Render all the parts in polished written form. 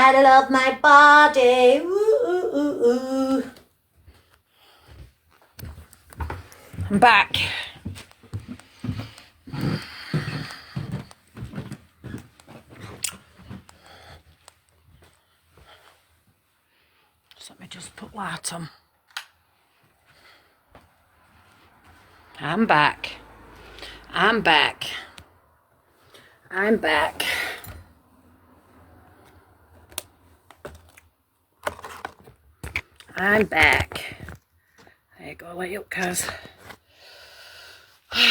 I love my body. Ooh, ooh, ooh, ooh. I'm back. So let me just put that on. I'm back. I'm back. I'm back. I'm back. There you go, let you up, Kaz. There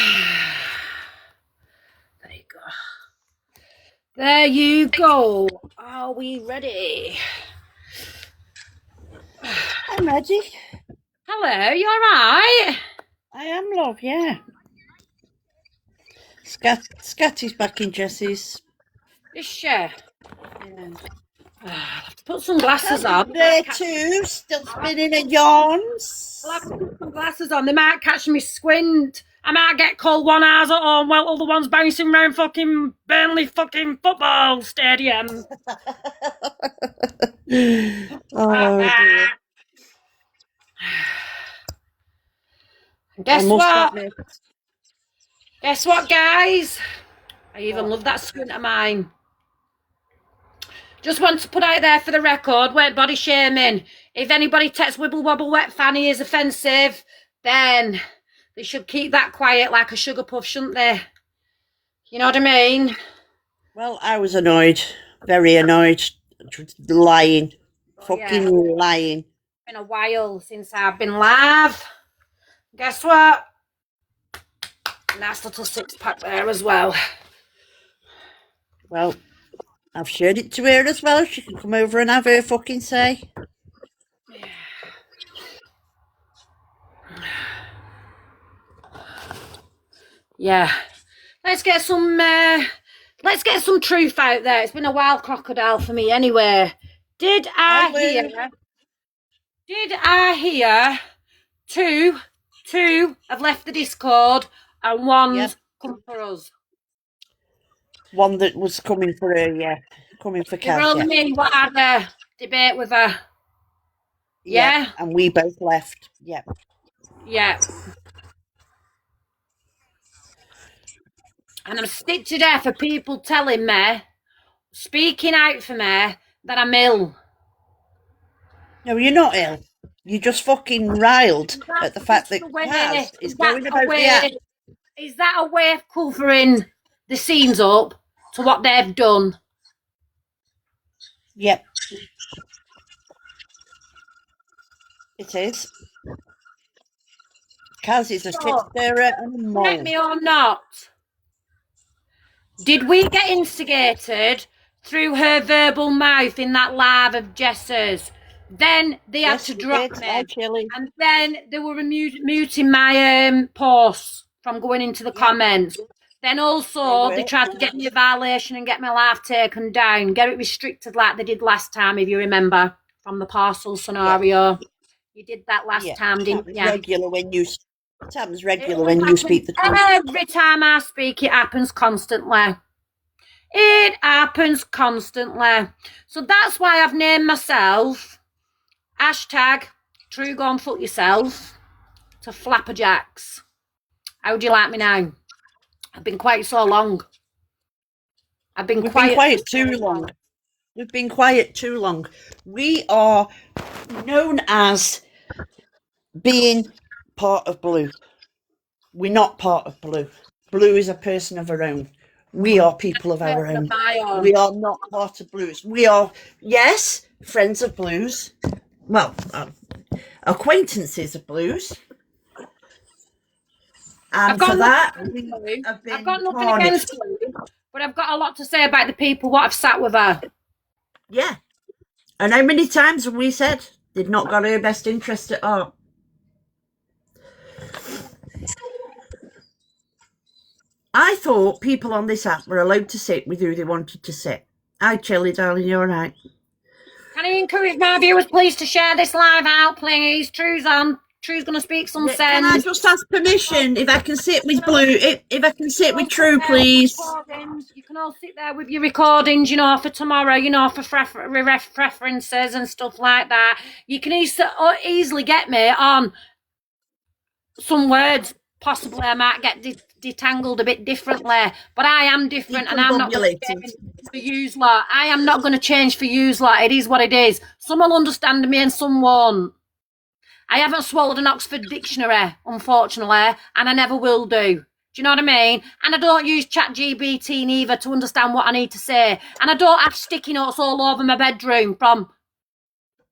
you go. There you go. Are we ready? I'm ready. Hello, you alright? I am, love, yeah. Scatty's back in Jessie's. Is she? Yeah. I'll have to put some glasses Kaz on. is there too, still spinning her yarns. I'll have to put some glasses on. They might catch me squint. I might get cold one eyes at home while all the ones bouncing around fucking Burnley fucking football stadium. Oh, dear. Guess I must what? admit. Guess what, guys? I even What? love that squint of mine. Just want to put out there for the record, weren't body shaming. If anybody takes Wibble Wobble Wet Fanny as offensive, then they should keep that quiet like a sugar puff, shouldn't they? You know what I mean? Well, I was annoyed. Very annoyed. Lying. Fucking lying. It's been a while since I've been live. Guess what? Nice little six-pack there as well. Well, I've shared it to her as well. She can come over and have her fucking say. Yeah. Let's get some truth out there. It's been a while, Crocodile, for me anyway. Did I hear two have left the Discord and one's come for us? One that was coming for her, yeah. Coming for You roll Kaz, me what had a debate with her. Yeah? And we both left. Yeah. Yeah. And I'm sick to death of people telling me, speaking out for me, that I'm ill. No, you're not ill. You're just fucking riled at the fact that Kaz is going about the app. Is that a way of covering the scenes up to what they've done? Yep. It is. Kaz is a shit stirrer and a mole. Correct me or not. Did we get instigated through her verbal mouth in that live of Jess's? Then they had to drop me. And then they were muting my posts from going into the comments. Then also they tried to get me a violation and get my life taken down, get it restricted like they did last time, if you remember, from the parcel scenario. Yeah. You did that last time, didn't you? Regular when you... It happens regular when you speak the truth. Every time I speak, it happens constantly. It happens constantly. So that's why I've named myself #True Gone Fuck Yourself to Flapperjacks. How do you like me now? I've been quiet so long. We've been quiet too long. We've been quiet too long. We are known as being part of Blue. We're not part of Blue. Blue is a person of her own. We are people of our own. We are not part of Blues. We are, yes, friends of Blues. Well, acquaintances of Blues. And for that, I've got nothing against you, but I've got a lot to say about the people what have sat with her. Yeah. And how many times have we said they've not got her best interest at heart? I thought people on this app were allowed to sit with who they wanted to sit. Hi, Chilly, darling, you all right? Can I encourage my viewers, please, to share this live out, please? True's on. True's going to speak some sense. Can I just ask permission if I can sit with Blue? If I can sit with True, please. You can all sit there with your recordings, you know, for tomorrow, you know, for references and stuff like that. You can easily get me on some words. Possibly I might get detangled a bit differently, but I am different and I'm not going to change for yous lot. I am not going to change for yous lot. It is what it is. Some will understand me and some won't. I haven't swallowed an Oxford dictionary, unfortunately, and I never will do. Do you know what I mean? And I don't use ChatGPT neither to understand what I need to say. And I don't have sticky notes all over my bedroom from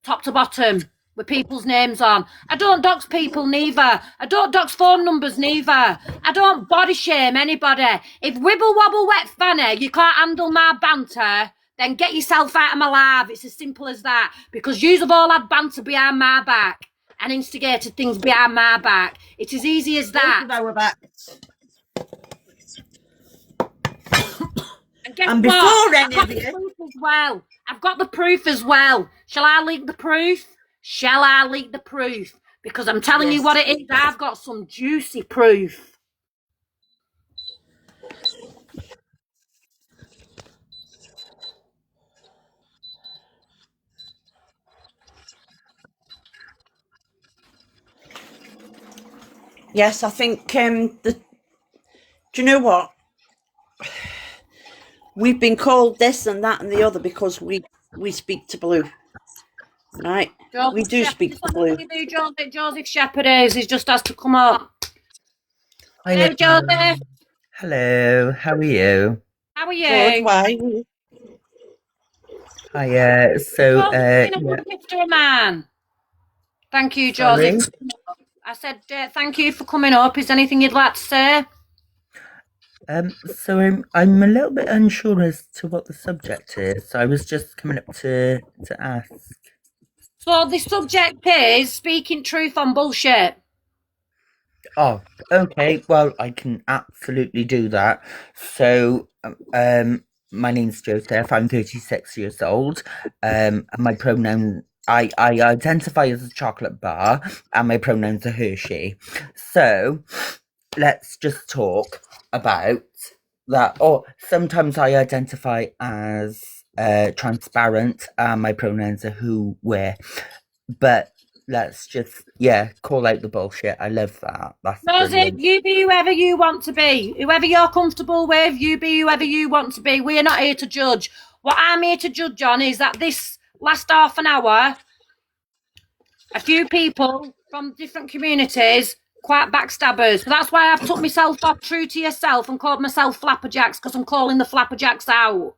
top to bottom with people's names on. I don't dox people neither. I don't dox phone numbers neither. I don't body shame anybody. If wibble wobble wet fanny, you can't handle my banter, then get yourself out of my life. It's as simple as that. Because yous have all had banter behind my back and instigated things behind my back. It's as easy as that. And before any of you, I've got the proof as well. Shall I leak the proof? Shall I leak the proof? Because I'm telling you what it is. I've got some juicy proof. Yes, I think do you know what? We've been called this and that and the other because we speak to Blue. Right? Joseph we do speak to Blue. Joseph Shepherd he's just has to come up. Hello, Joseph. Hello, how are you? How are you? Good, why? Hiya, so, a good gift to a man. Thank you, Joseph. Sorry? I said thank you for coming up. Is there anything you'd like to say? So I'm a little bit unsure as to what the subject is. So I was just coming up to ask. So the subject is speaking truth on bullshit. Oh, okay. Well, I can absolutely do that. So, my name's Joseph. I'm 36 years old. My pronoun. I identify as a chocolate bar, and my pronouns are Hershey. So, let's just talk about that. Or sometimes I identify as transparent, and my pronouns are who, where. But let's just call out the bullshit. I love that. That's brilliant. You be whoever you want to be. Whoever you're comfortable with, you be whoever you want to be. We're not here to judge. What I'm here to judge on is that this last half an hour, a few people from different communities, quite backstabbers. That's why I've took myself off True to Yourself and called myself Flapperjacks, because I'm calling the Flapperjacks out.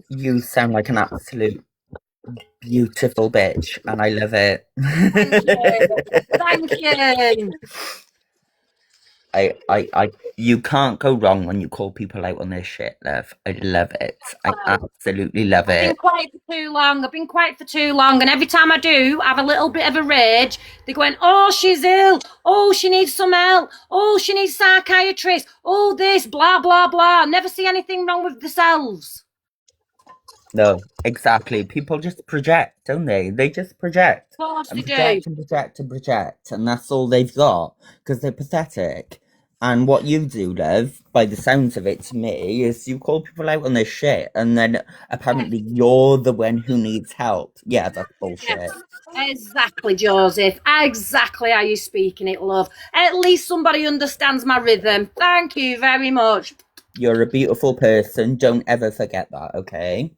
You sound like an absolute beautiful bitch, and I love it. Thank you. You can't go wrong when you call people out on their shit, love. I love it. I absolutely love it. I've been quiet for too long. And every time I do have a little bit of a rage, they're going, oh, she's ill. Oh, she needs some help. Oh, she needs psychiatrist. Oh, this, blah, blah, blah. Never see anything wrong with themselves. No, exactly. People just project, don't they? They just project. Of course they do. And project. And that's all they've got, because they're pathetic. And what you do, love, by the sounds of it to me, is you call people out on their shit, and then apparently you're the one who needs help. Yeah, that's bullshit. Yes. Exactly, Joseph. Exactly how you're speaking it, love. At least somebody understands my rhythm. Thank you very much. You're a beautiful person. Don't ever forget that, okay?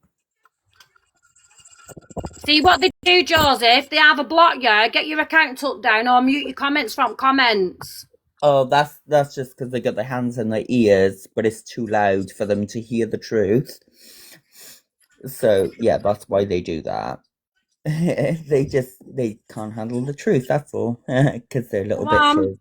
See what they do, Joseph? They either block you, get your account took down, or mute your comments from comments. Oh, that's just because they got their hands in their ears, but it's too loud for them to hear the truth. So, yeah, that's why they do that. They can't handle the truth, that's all. Because they're little bitches.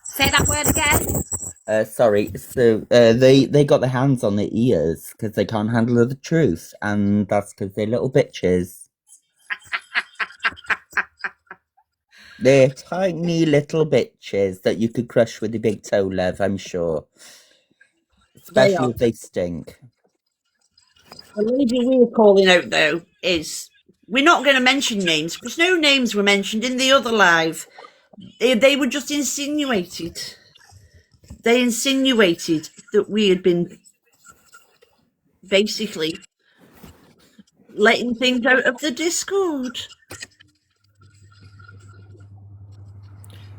Say that word again. Sorry. So, they got their hands on their ears because they can't handle the truth, and that's because they're little bitches. They're tiny little bitches that you could crush with your big toe, love, I'm sure. Especially if they stink. The lady we're calling out, though, is We're not going to mention names because no names were mentioned in the other live. They were just insinuated. They insinuated that we had been basically letting things out of the Discord.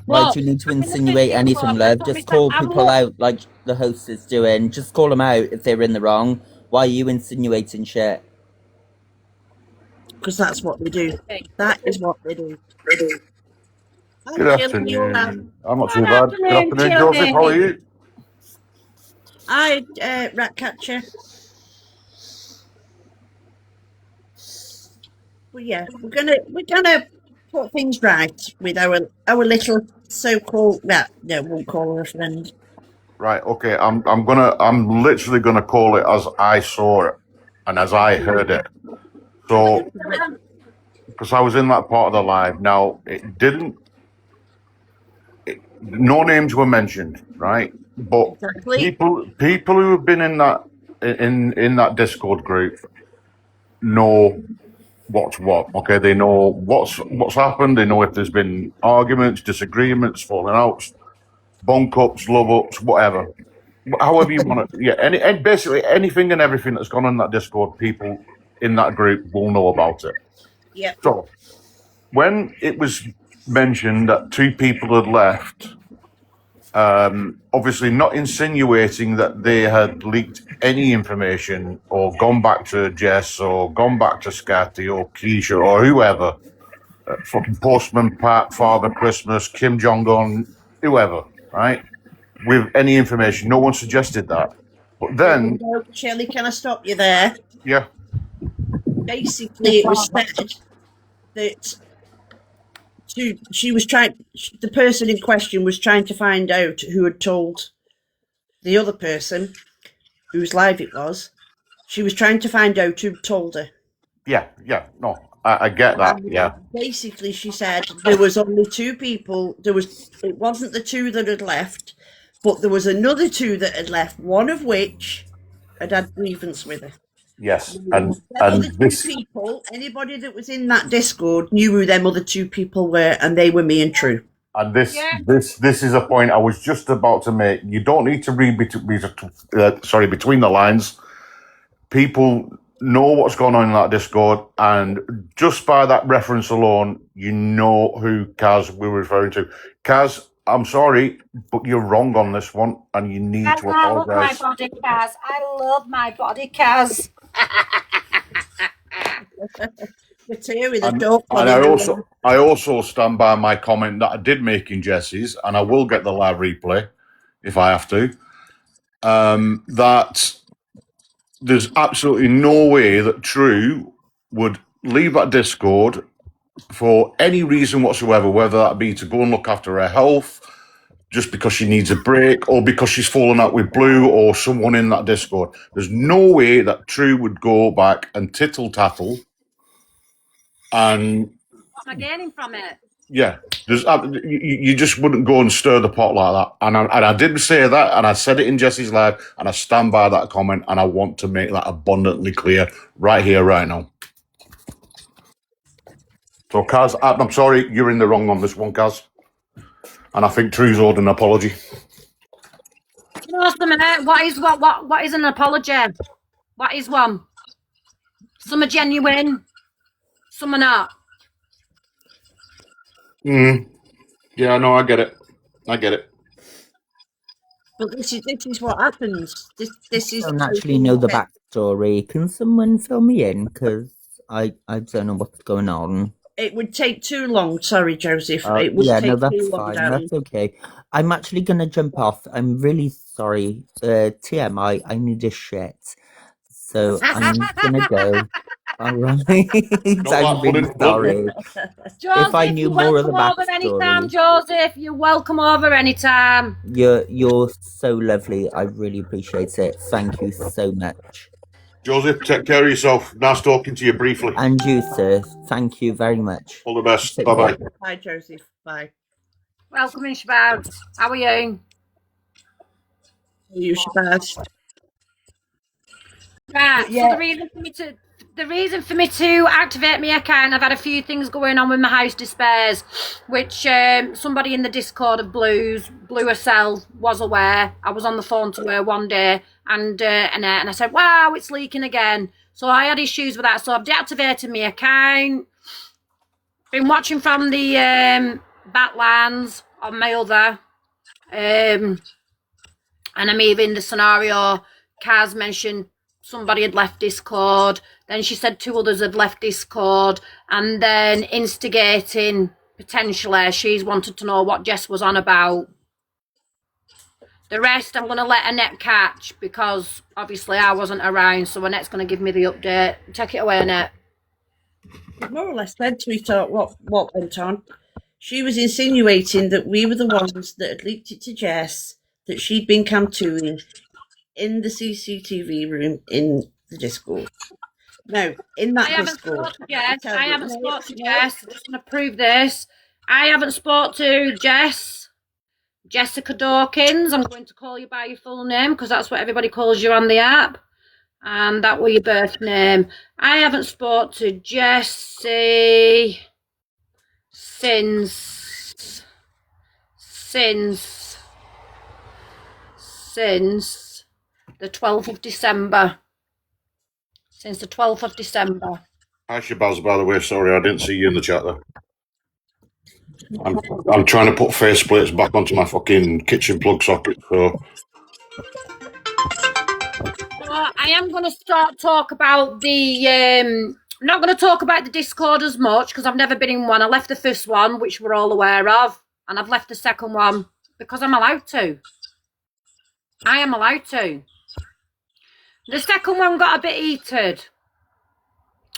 Why do you need to insinuate anything, love? Just call people out like the host is doing. Just call them out if they're in the wrong. Why are you insinuating shit? Because that's what they do. That is what they do. Good afternoon. I'm not too bad. Good afternoon, Joseph. How are you? Hi, Ratcatcher. Well, yeah, we're gonna put things right with our little so-called won't call her a friend. Right. Okay. I'm literally gonna call it as I saw it and as I heard it. So, because I was in that part of the live. Now, no names were mentioned, right? But Exactly. people who have been in that Discord group know what's what. Okay, they know what's happened. They know if there's been arguments, disagreements, falling outs, bunk ups, love ups, whatever. However you want it. Yeah, and basically anything and everything that's gone on that Discord, people in that group will know about it. Yeah. So when it was mentioned that 2 people had left, obviously not insinuating that they had leaked any information or gone back to Jess or gone back to Scatty or Keisha or whoever, fucking Postman Pat, Father Christmas, Kim Jong-un, whoever, right? With any information. No one suggested that. But then... Shirley, can I stop you there? Yeah. Basically, it was said that the person in question was trying to find out who had told the other person whose live it was. She was trying to find out who told her. Yeah, no, I get that, yeah. Basically, she said there was only 2 people. It wasn't the 2 that had left, but there was another 2 that had left, one of which had grievance with her. Yes, and this people, anybody that was in that Discord knew who them other 2 people were, and they were me and True. And this is a point I was just about to make. You don't need to read between the lines. People know what's going on in that Discord, and just by that reference alone, you know who Kaz we're referring to. Kaz, I'm sorry, but you're wrong on this one, and you need to apologise. I love my body, Kaz. I love my body, Kaz. And I also stand by my comment that I did make in Jesse's, and I will get the live replay if I have to. That there's absolutely no way that True would leave that Discord for any reason whatsoever, whether that be to go and look after her health, just because she needs a break, or because she's fallen out with Blue or someone in that Discord. There's no way that True would go back and tittle-tattle and... What am I gaining from it? Yeah, you just wouldn't go and stir the pot like that. And I did say that, and I said it in Jesse's live, and I stand by that comment, and I want to make that abundantly clear right here, right now. So, Kaz, I'm sorry, you're in the wrong on this one, Kaz. And I think True's owed an apology. You know something? What is an apology? What is one? Some are genuine, some are not. Yeah, no, I get it. But this is what happens. This is. I don't actually know the backstory. Can someone fill me in? Because I don't know what's going on. It would take too long. Sorry, Joseph. It would take that's too long. Fine. That's okay. I'm actually gonna jump off. I'm really sorry. TMI. I need a shit. So I'm gonna go. All right. I'm really sorry. Joseph, if I knew more of the backstory. Anytime, Joseph, you're welcome over anytime. You're so lovely. I really appreciate it. Thank you so much. Joseph, take care of yourself. Nice talking to you briefly. And you, sir. Thank you very much. All the best. Bye-bye. Bye, Joseph. Bye. Welcome in, Shabazz. How are you? You, Shabazz. Right, so the reason for me to the reason for me to activate my account, I've had a few things going on with my house despairs, which somebody in the Discord of Blue herself was aware. I was on the phone to her one day and I said, wow, it's leaking again. So I had issues with that. So I've deactivated my account. Been watching from the Backlands on my other. And I'm even the scenario. Kaz mentioned somebody had left Discord. Then she said 2 others had left Discord. And then instigating, potentially, she's wanted to know what Jess was on about. The rest I'm going to let Annette catch because obviously I wasn't around. So Annette's going to give me the update. Take it away, Annette. More or less said, sweetheart, what went on. She was insinuating that we were the ones that had leaked it to Jess, that she'd been camptooning in the CCTV room in the Discord. No, in that Discord. I haven't spoken to Jess. I'm just going to prove this. I haven't spoken to Jess. Jessica Dawkins. I'm going to call you by your full name because that's what everybody calls you on the app. And that was your birth name. I haven't spoken to Jessie since the 12th of December. Since the 12th of December. Hi, Shabazz, by the way. Sorry, I didn't see you in the chat there. I'm trying to put faceplates back onto my fucking kitchen plug socket, so... I am going to start talk about the... I'm not going to talk about the Discord as much because I've never been in one. I left the first one, which we're all aware of, and I've left the second one because I'm allowed to. I am allowed to. The second one got a bit heated.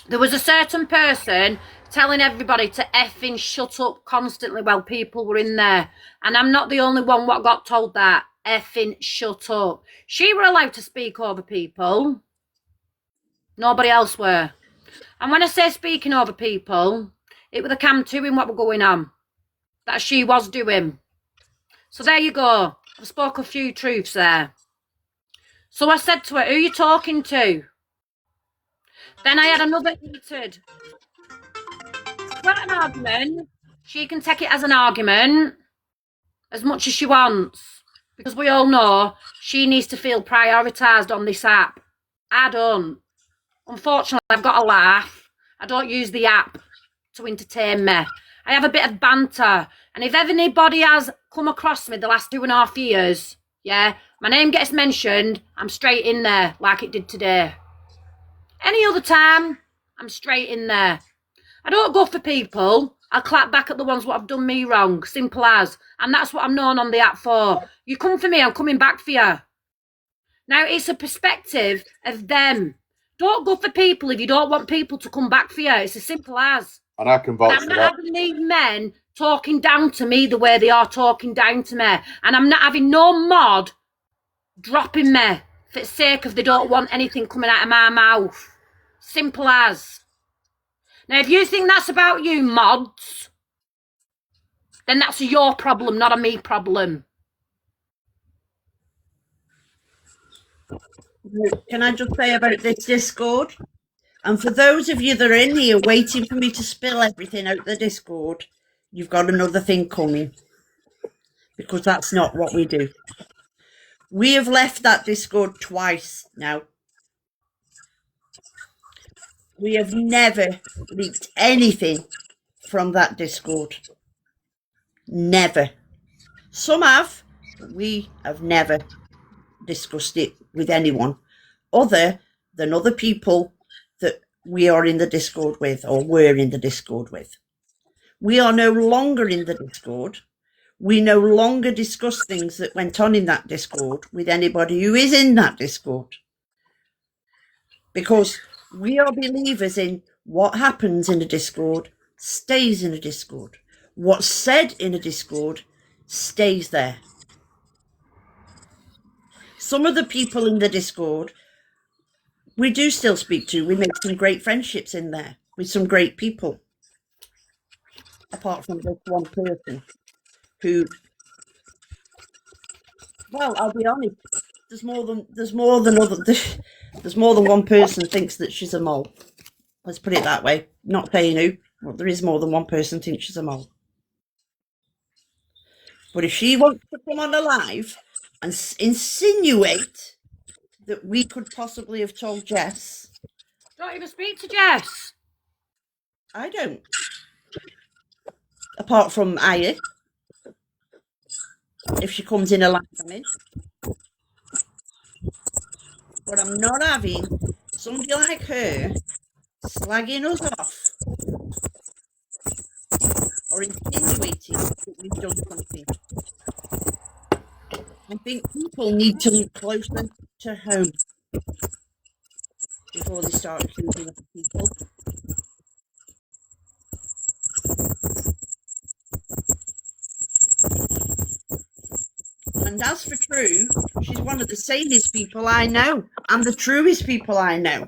There was a certain person telling everybody to effing shut up constantly while people were in there. And I'm not the only one what got told that. Effing shut up. She were allowed to speak over people. Nobody else were. And when I say speaking over people, it was the camptooning what were going on. That she was doing. So there you go. I spoke a few truths there. So I said to her, who are you talking to? Then I had another heated. Got an argument. She can take it as an argument as much as she wants. Because we all know she needs to feel prioritised on this app. I don't. Unfortunately, I've got a laugh. I don't use the app to entertain me. I have a bit of banter. And if anybody has come across me the last 2.5 years, yeah, my name gets mentioned, I'm straight in there like it did today. Any other time, I'm straight in there. I don't go for people. I'll clap back at the ones what have done me wrong. Simple as. And that's what I'm known on the app for. You come for me, I'm coming back for you. Now, it's a perspective of them. Don't go for people if you don't want people to come back for you. It's as simple as. And I can vouch for that. I'm not having these men talking down to me the way they are talking down to me. And I'm not having no mod dropping me for the sake of they don't want anything coming out of my mouth. Simple as. Now, if you think that's about you, mods, then that's your problem, not a me problem. Can I just say about this Discord? And for those of you that are in here waiting for me to spill everything out the Discord, you've got another thing coming. Because that's not what we do. We have left that Discord twice now. We have never leaked anything from that Discord. Never. Some have. We have never discussed it with anyone other than other people that we are in the Discord with or were in the Discord with. We are no longer in the Discord. We no longer discuss things that went on in that Discord with anybody who is in that Discord. Because we are believers in what happens in a Discord stays in a Discord. What's said in a Discord stays there. Some of the people in the Discord we do still speak to. We make some great friendships in there with some great people. Apart from this one person who, well, I'll be honest, there's more than one person thinks that she's a mole. Let's put it that way. Not saying who, but there is more than one person thinks she's a mole. But if she wants to come on a live and insinuate that we could possibly have told Jess. Don't even speak to Jess. I don't. Apart from Aya. If she comes in a live, I mean. But I'm not having somebody like her slagging us off or insinuating that we've done something. I think people need to look closer to home before they start accusing other people. And as for True, she's one of the sanest people I know and the truest people I know.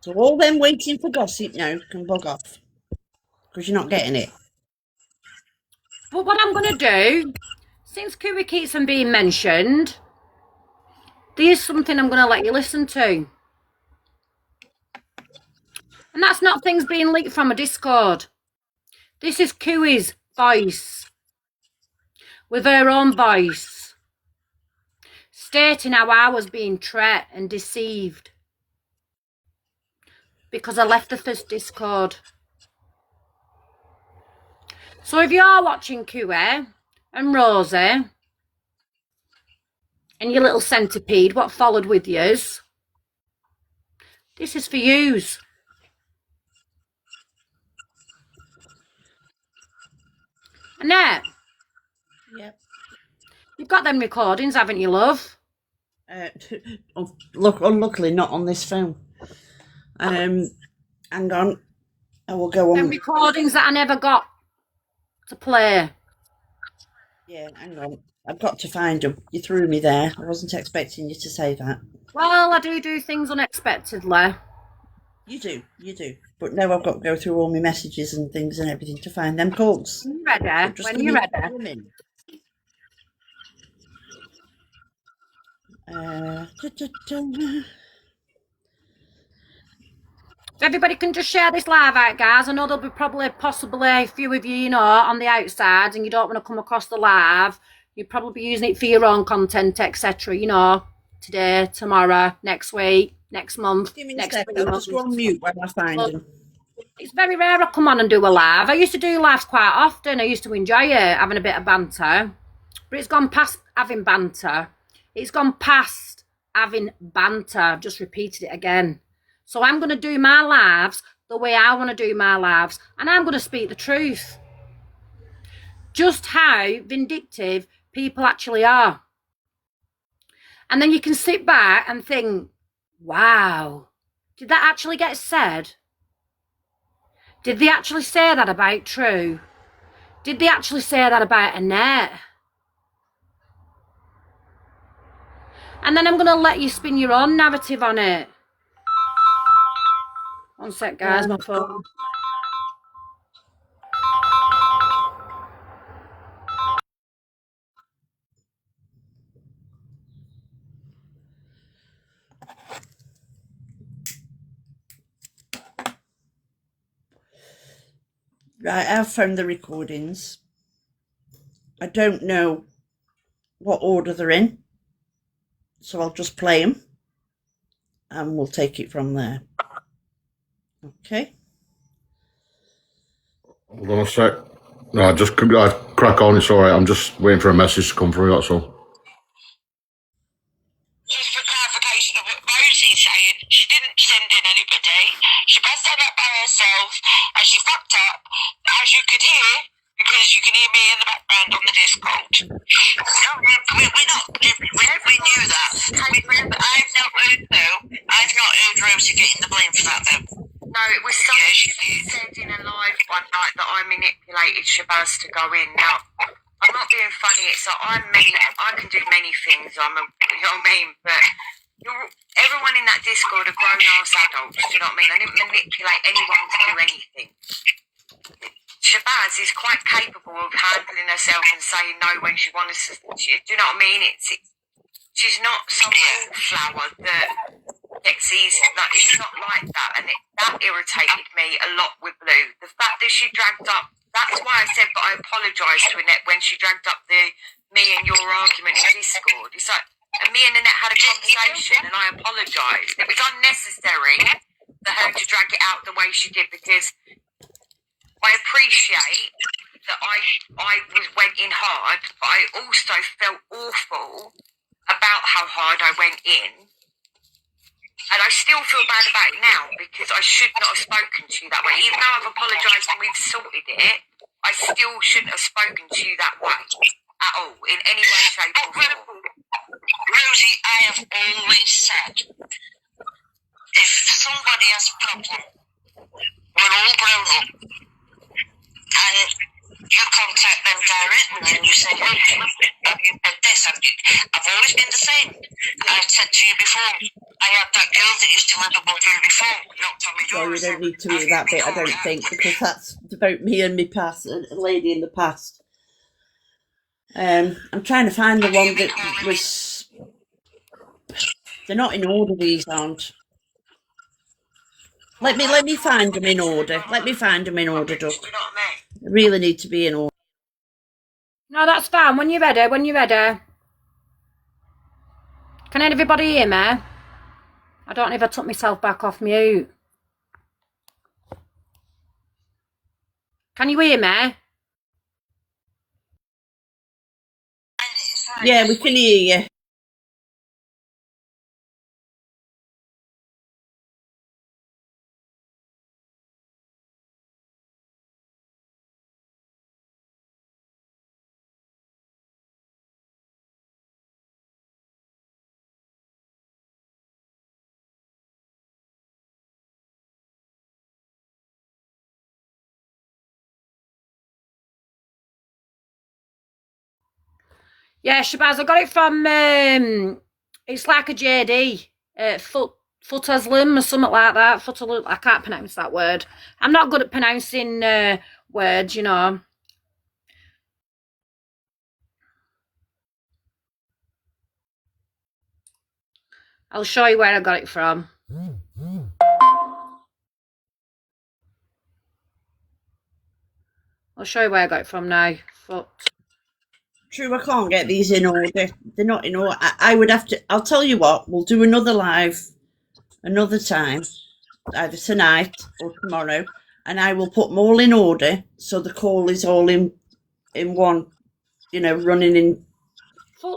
So all them waiting for gossip now can bug off because you're not getting it. But what I'm going to do, since Cooey keeps on being mentioned, there's something I'm going to let you listen to. And that's not things being leaked from a Discord. This is Cooey's voice, with her own voice, stating how I was being tricked and deceived because I left the first Discord. So if you're watching Cooey and Rosie and your little centipede, what followed with yous, this is for yous. Annette, Yep. You've got them recordings, haven't you, love? Look, unluckily not on this phone. Hang on. I will go on. Them recordings that I never got to play. Yeah, hang on. I've got to find them. You threw me there. I wasn't expecting you to say that. Well, I do things unexpectedly. You do. But now I've got to go through all my messages and things and everything to find them calls. You ready? When you're ready. So everybody can just share this live out, guys. I know there'll be possibly a few of you, on the outside, and you don't want to come across the live. You'll probably be using it for your own content, etc. Today, tomorrow, next week, next month, next week. I'll just go on mute when I find them. It's very rare I come on and do a live. I used to do lives quite often. I used to enjoy it, having a bit of banter. But it's gone past having banter. It's gone past having banter. I've just repeated it again. So I'm going to do my lives the way I want to do my lives. And I'm going to speak the truth. Just how vindictive people actually are. And then you can sit back and think, wow, did that actually get said? Did they actually say that about True? Did they actually say that about Annette? And then I'm going to let you spin your own narrative on it. One sec, guys, my phone. Right, I've found the recordings. I don't know what order they're in, so I'll just play them and we'll take it from there. Okay. Hold on a sec. No, I crack on. It's all right. I'm just waiting for a message to come through. That's all. Just for clarification of what Rosie's saying, she didn't send in anybody. She pressed on that by herself and she fucked up, as you could hear, because you can hear me in the background on the Discord. No, we're not. We knew that. I've not heard Rosie getting the blame for that, though. No, it was something she said in a live one night that I manipulated Shabazz to go in. Now, I'm not being funny. It's like I can do many things. You know what I mean? But everyone in that Discord are grown-ass adults. Do you know what I mean? I didn't manipulate anyone to do anything. Shabazz is quite capable of handling herself and saying no when she wants to. Do you know what I mean? She's not some flower that gets easy. Like, it's not like that, and that irritated me a lot with Blue. The fact that she dragged up. That's why I said, but I apologised to Annette when she dragged up me and your argument in Discord. It's like, and me and Annette had a conversation, and I apologised. It was unnecessary for her to drag it out the way she did, because I appreciate that I went in hard, but I also felt awful about how hard I went in. And I still feel bad about it now, because I should not have spoken to you that way. Even though I've apologised and we've sorted it, I still shouldn't have spoken to you that way at all, in any way, shape or form. Rosie, I have always said, if somebody has a problem, we're all grown up, and you contact them directly and you say, look, have you said this? I've always been the same. I've said to you before, I had that girl that used to live above you before, not Tommy Well, Doris. you don't need to read that bit, I don't think, because that's about me and my past, a lady in the past. I'm trying to find the one that was... They're not in order, these aren't. Let me find them in order. Let me find them in order, Duck. They really need to be in order. No, that's fine. When you're ready, Can everybody hear me? I don't know if I took myself back off mute. Can you hear me? Yeah, we can hear you. Yeah, Shabazz, I got it from, it's like a JD, Footaslim or something like that. I can't pronounce that word. I'm not good at pronouncing words, you know. I'll show you where I got it from. I'll show you where I got it from now. True, I can't get these in order. They're not in order. I would have to... I'll tell you what, we'll do another live another time, either tonight or tomorrow, and I will put them all in order so the call is all in one, you know, running in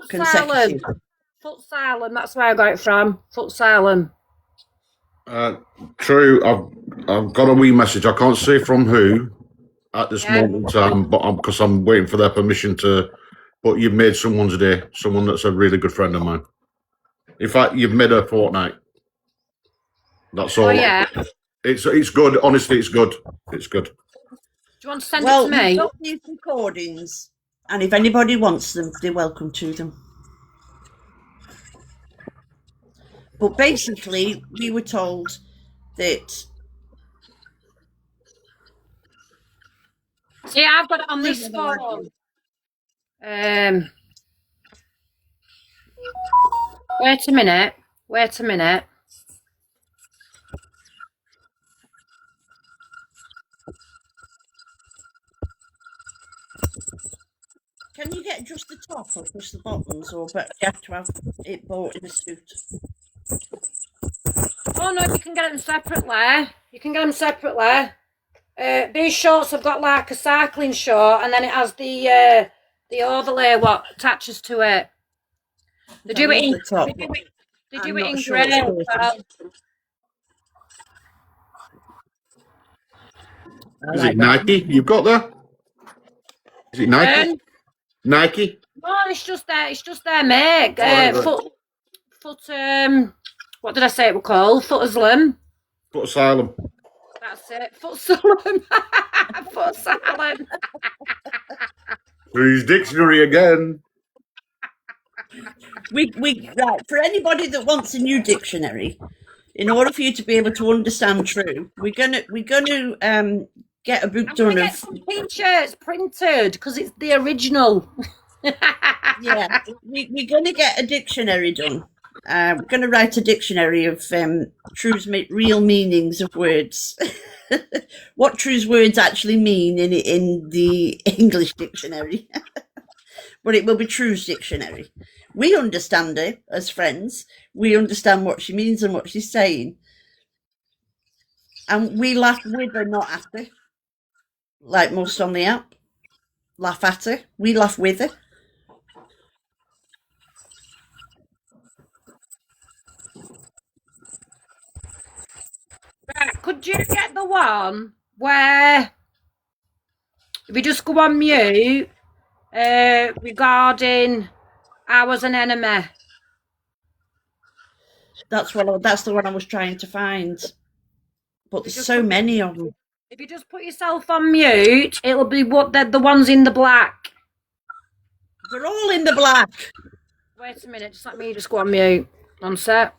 consecutive. Footaslim, that's where I got it from. Footaslim. True, I've got a wee message. I can't say from who at this moment in time, but because I'm waiting for their permission to. But you've made someone's day. Someone that's a really good friend of mine. In fact, you've made her fortnight. That's all. Oh yeah. It's good. Honestly, it's good. It's good. Do you want to send it to me? Well, these recordings, and if anybody wants them, they're welcome to them. But basically, we were told that. See, I've got it on this phone. Wait a minute. Can you get just the top or just the bottoms, or but you have to have it bought in a suit? Oh no, you can get them separately. These shorts have got like a cycling short, and then it has the overlay what attaches to it. They do it in grey. Is it Nike? You've got that? Is it Nike? Nike? No, it's just their make. Foot. What did I say it was called? Footaslim. Footasylum. That's it. Footasylum. Footasylum. Through his dictionary again. We right, for anybody that wants a new dictionary, in order for you to be able to understand True, we're gonna get a book done get some t-shirts printed because it's the original. Yeah, we're going to get a dictionary done. We're going to write a dictionary of True's real meanings of words. What True's words actually mean in the English dictionary. But it will be True's dictionary. We understand it as friends. We understand what she means and what she's saying. And we laugh with her, not at her. Like most on the app. Laugh at her. We laugh with her. Right, could you get the one where if you just go on mute regarding I was an enemy? That's the one I was trying to find. But there's so many of them. If you just put yourself on mute, it'll be what the ones in the black. They're all in the black. Wait a minute, just let me just go on mute. One sec.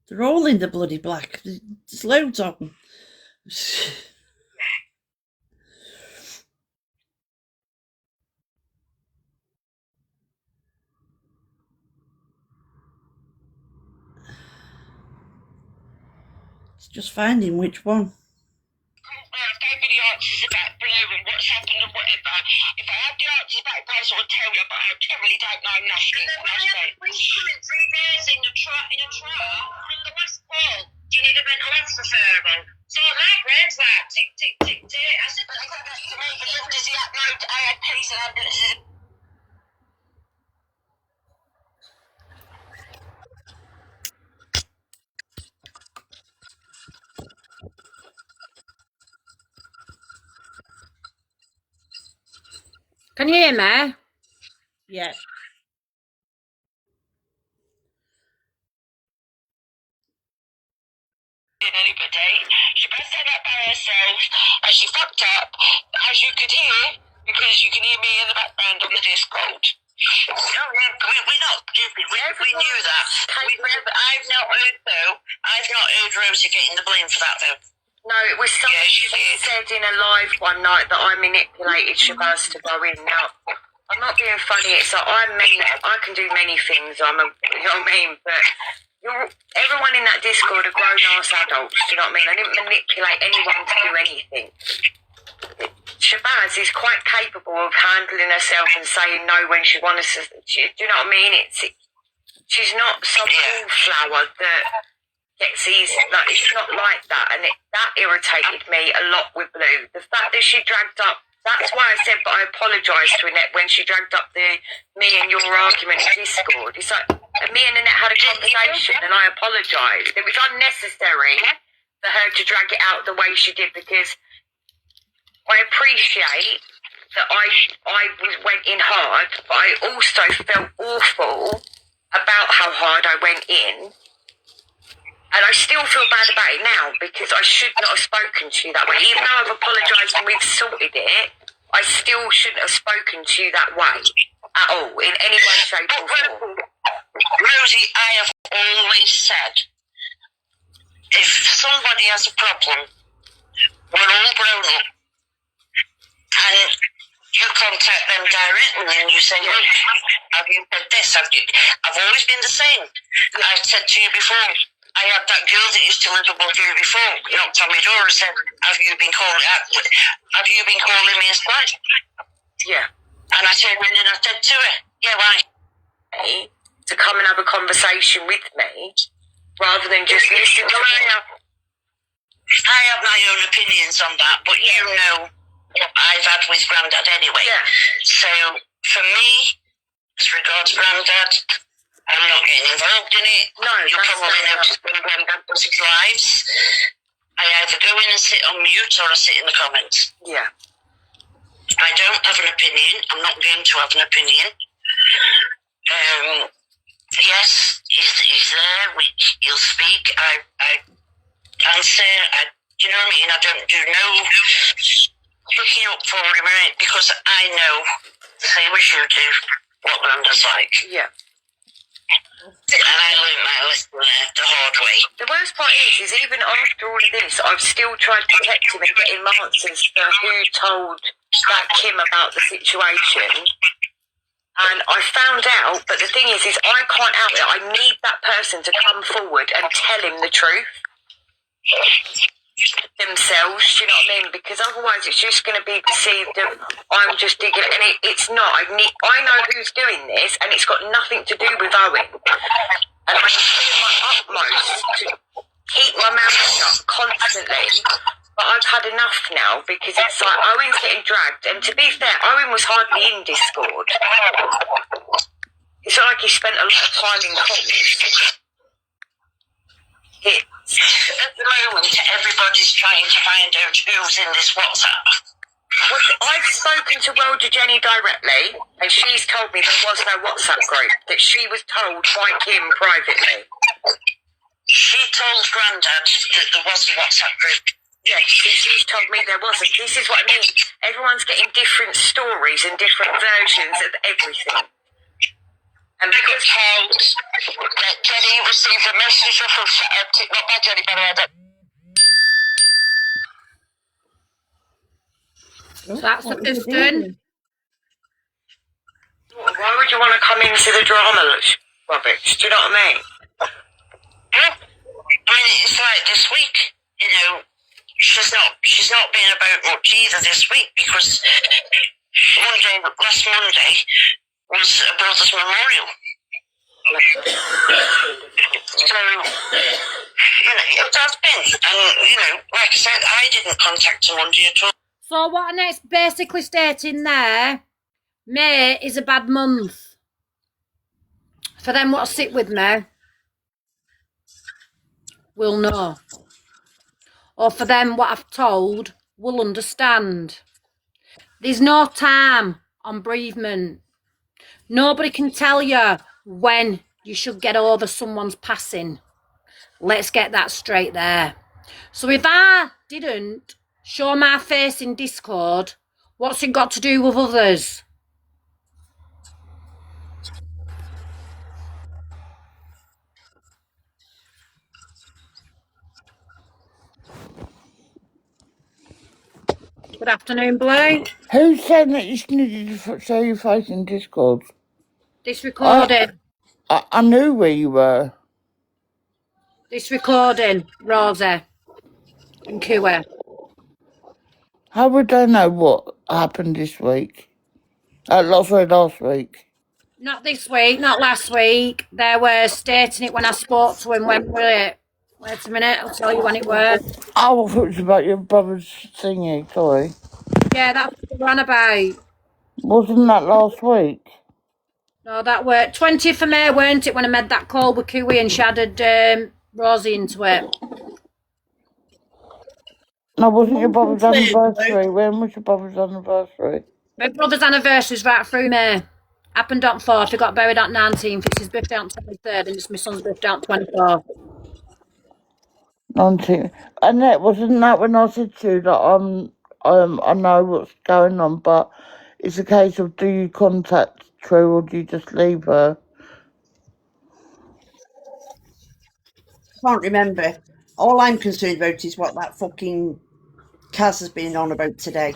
They're all in the bloody black. There's loads of them. It's just finding which one. I've gave you the answers about Blue and what's happened and whatever. If I had the answers back, I would tell you, but I really don't know nothing. And then when I had coming 3 bears in a truck from the West Pole, do you need a mental health referral? So my brain's like, tick, tick, tick, tick. I said, but I got to make a little dizzy upload. I had peace and ambulances. Can you hear me? Yeah. Anybody. She passed that up by herself and she fucked up, as you could hear, because you can hear me in the background on the Discord. No, we're not stupid. We knew that. I've not heard Rosie getting the blame for that though. No, it was something she said in a live one night that I manipulated Shabazz to go in. Now, I'm not being funny. It's like I can do many things. You know what I mean? But everyone in that Discord are grown-ass adults. Do you know what I mean? I didn't manipulate anyone to do anything. Shabazz is quite capable of handling herself and saying no when she wants to. Do you know what I mean? She's not some wallflower that gets easy. Like, it's not like that, and that irritated me a lot with Blue. The fact that she dragged up. That's why I said, but I apologised to Annette when she dragged up me and your argument in Discord. It's like me and Annette had a conversation, and I apologised. It was unnecessary for her to drag it out the way she did, because I appreciate that I went in hard, but I also felt awful about how hard I went in. And I still feel bad about it now, because I should not have spoken to you that way. Even though I've apologised and we've sorted it, I still shouldn't have spoken to you that way at all, in any way, shape or form. Rosie, I have always said, if somebody has a problem, we're all grown up, and you contact them directly and you say, look, have you said this? I've always been the same. I've said to you before, I had that girl that used to live above you before, knocked on my door and said, have you been calling me a slut? Yeah. And I turned around and I said to her, yeah, why? To come and have a conversation with me, rather than just listen to me. I have my own opinions on that, but you know what I've had with Grandad anyway. Yeah. So, for me, as regards Grandad, I'm not getting involved in it. No, you probably noticed when Grandad does his lives, I either go in and sit on mute or I sit in the comments. Yeah. I don't have an opinion. I'm not going to have an opinion. Yes, he's there. He'll speak. I answer. You know what I mean? I don't do no picking up for him because I know the same as you do what Grandad's like. Yeah. And I learned my lesson the hard way. The worst part is even after all of this, I've still tried to protect him and get him answers for who told that Kim about the situation. And I found out, but the thing is I can't out it. I need that person to come forward and tell him the truth themselves, do you know what I mean? Because otherwise it's just going to be perceived of I'm just digging, and it's not. I know who's doing this, and it's got nothing to do with Owen. And I'm doing my utmost to keep my mouth shut constantly, but I've had enough now, because it's like Owen's getting dragged, and to be fair, Owen was hardly in Discord. It's not like he spent a lot of time in calls. At the moment, everybody's trying to find out who's in this WhatsApp. Well, I've spoken to Welder Jenny directly, and she's told me there was no WhatsApp group, that she was told by Kim privately. She told Grandad that there was a WhatsApp group. Yeah, she's told me there wasn't. This is what I mean. Everyone's getting different stories and different versions of everything. And because that Jenny received a message off of not by Jenny, by the way. So that's the 15. Why would you want to come into the drama, Robert? Do you know what I mean? Yeah. I mean, it's like this week, you know, she's not been about much either this week, because last Monday was a brother's memorial. So, you know, it has been. And, you know, like I said, I didn't contact her Monday at all. So what it's basically stating there, May is a bad month. For them what sit with me, will know. Or for them what I've told, will understand. There's no time on bereavement. Nobody can tell you when you should get over someone's passing. Let's get that straight there. So if I didn't show my face in Discord, what's it got to do with others? Good afternoon, Blue. Who's saying that you needed to show your face in Discord? This recording. I knew where you were. This recording, Rosie and Kua. How would I know what happened this week? Last week. Not this week, not last week. They were stating it when I spoke to him. When were it? Wait a minute, I'll tell you when it was. Oh, I thought it was about your brother's thingy, sorry. Yeah, that's what we're on about. Wasn't that last week? No, that were 20th of May, weren't it, when I made that call with Kiwi and she added Rosie into it? No, wasn't your brother's anniversary? When was your brother's anniversary? My brother's anniversary is right through May. Happened on 4th, he got buried on 19th, it's his birthday on 23rd, and it's my son's birthday on 24th. 19th. And wasn't that when I said to you that I know what's going on, but it's a case of do you contact True or do you just leave her? I can't remember. All I'm concerned about is what that fucking Kaz has been on about today.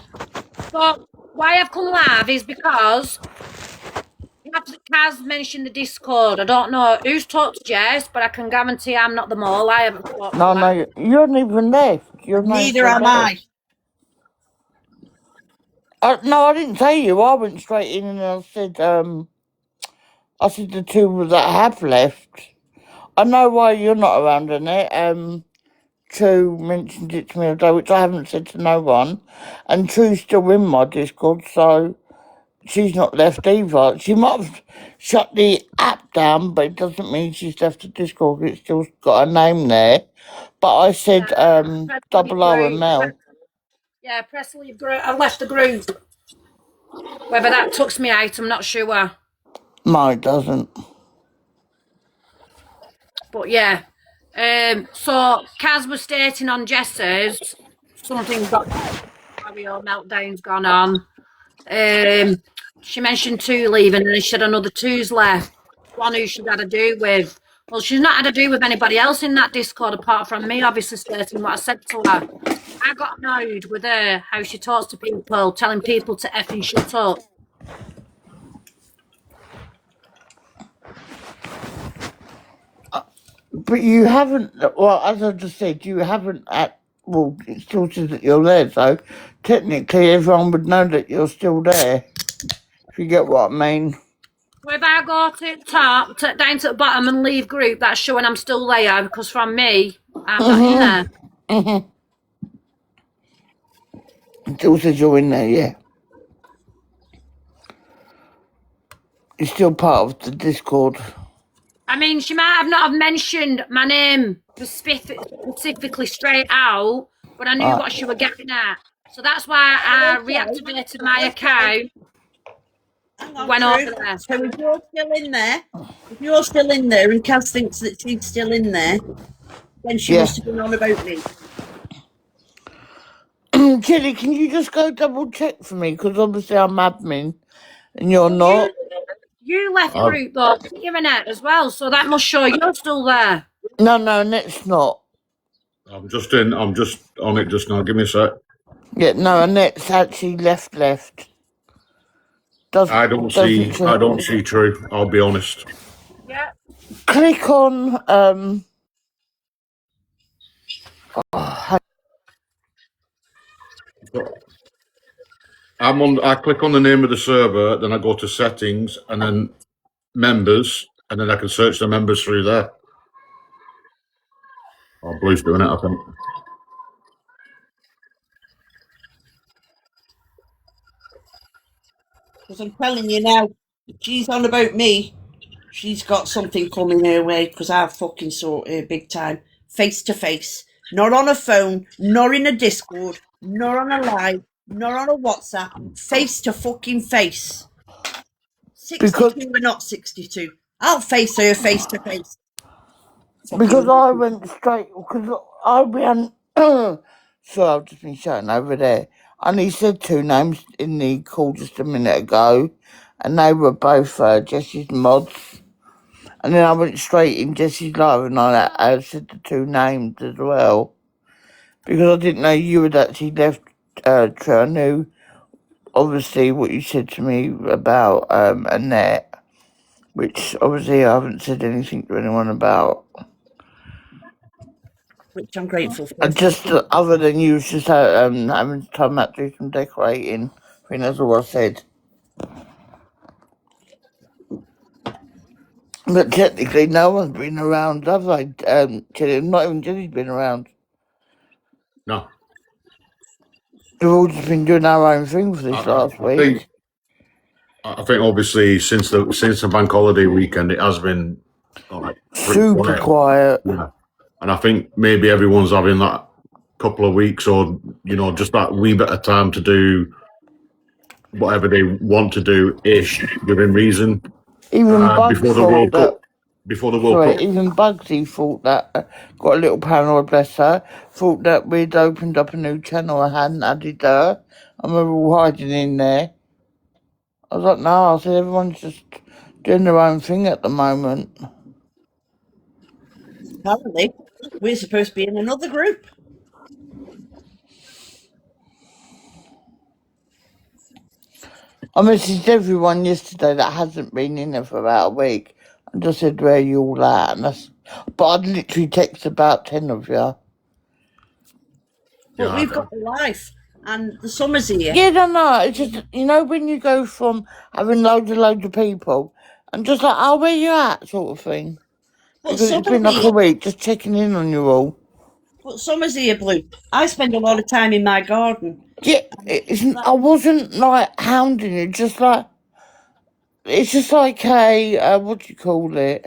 So why I've come live is because Kaz mentioned the Discord. I don't know who's talked to Jess, but I can guarantee I'm not them all. I haven't talked to No, you haven't even left. Neither am I. No, I didn't say you. I went straight in and I said the two that have left. I know why you're not around in it. True mentioned it to me today, which I haven't said to no one. And True's still in my Discord, so she's not left either. She might have shut the app down, but it doesn't mean she's left the Discord. It's still got her name there. But I said Double R and Mel. Yeah, press leave group. I left the group. Whether that tucks me out, I'm not sure. No, it doesn't. But yeah. So Kaz was stating on Jess's something got Mario meltdown's gone on. She mentioned 2 leaving and then she had another 2's left. one who she's had to do with. Well, she's not had to do with anybody else in that Discord apart from me, obviously stating what I said to her. I got annoyed with her, how she talks to people, telling people to effing shut up. But you haven't, well, as I just said, you haven't well, it still says that you're there, so technically everyone would know that you're still there, if you get what I mean. Well, if I go to the top, down to the bottom and leave group, that's showing I'm still there, because from me, I'm not in there. It still says you're in there, yeah. You're still part of the Discord. I mean, she might have not have mentioned my name specifically straight out, but I knew what she was getting at. So that's why I reactivated my account. Went over there. So if you're still in there, and Cass thinks that she's still in there, then she must have been on about me. Chili, can you just go double check for me? Because obviously I'm admin and you're not. You left group though, you're in it as well, so that must show you're still there. No, Annette's not. I'm just on it just now. Give me a sec. Yeah, no, Annette's actually left. I don't see True. I'll be honest. Yeah. Click on I click on the name of the server, then I go to settings and then members, and then I can search the members through there. Oh, Blue's doing it, I think. Because I'm telling you now, if she's on about me, she's got something coming her way, because I've fucking sorted her big time. Face to face. Not on a phone, nor in a Discord, nor on a live, nor on a WhatsApp. Face to fucking face. 62 or not 62. I'll face her face to face. Because I went straight, because I ran, so I've just been shouting over there. And he said two names in the call just a minute ago, and they were both Jesse's mods. And then I went straight in Jesse's live, and I said the two names as well. Because I didn't know you had actually left, True. I knew, obviously, what you said to me about Annette, which obviously I haven't said anything to anyone about. Which I'm grateful for. Just other than you was just having time out to do some decorating. I think that's all I said. But technically, no one's been around, have they? Not even Jenny's been around. No. We've all just been doing our own thing for this last week. I think obviously since the bank holiday weekend, it has been super quiet. Yeah. And I think maybe everyone's having that couple of weeks or, just that wee bit of time to do whatever they want to do ish within reason. Even Bugsy before the World Cup. Before the World Cup. Even Bugsy thought that, got a little paranoid, bless her, thought that we'd opened up a new channel. I hadn't added her, and we were all hiding in there. I was like, no, I said everyone's just doing their own thing at the moment. Apparently, we're supposed to be in another group. I messaged everyone yesterday that hasn't been in there for about a week and just said, where you all at? But I'd literally text about 10 of you. But we've got the life and the summer's here. Yeah, no, it's just, when you go from having loads of people and just like, oh, where you at, sort of thing. Because it's been like a week just checking in on you all. But summer's here, Blue. I spend a lot of time in my garden. Yeah, I wasn't like hounding you, just like, it's just like what do you call it?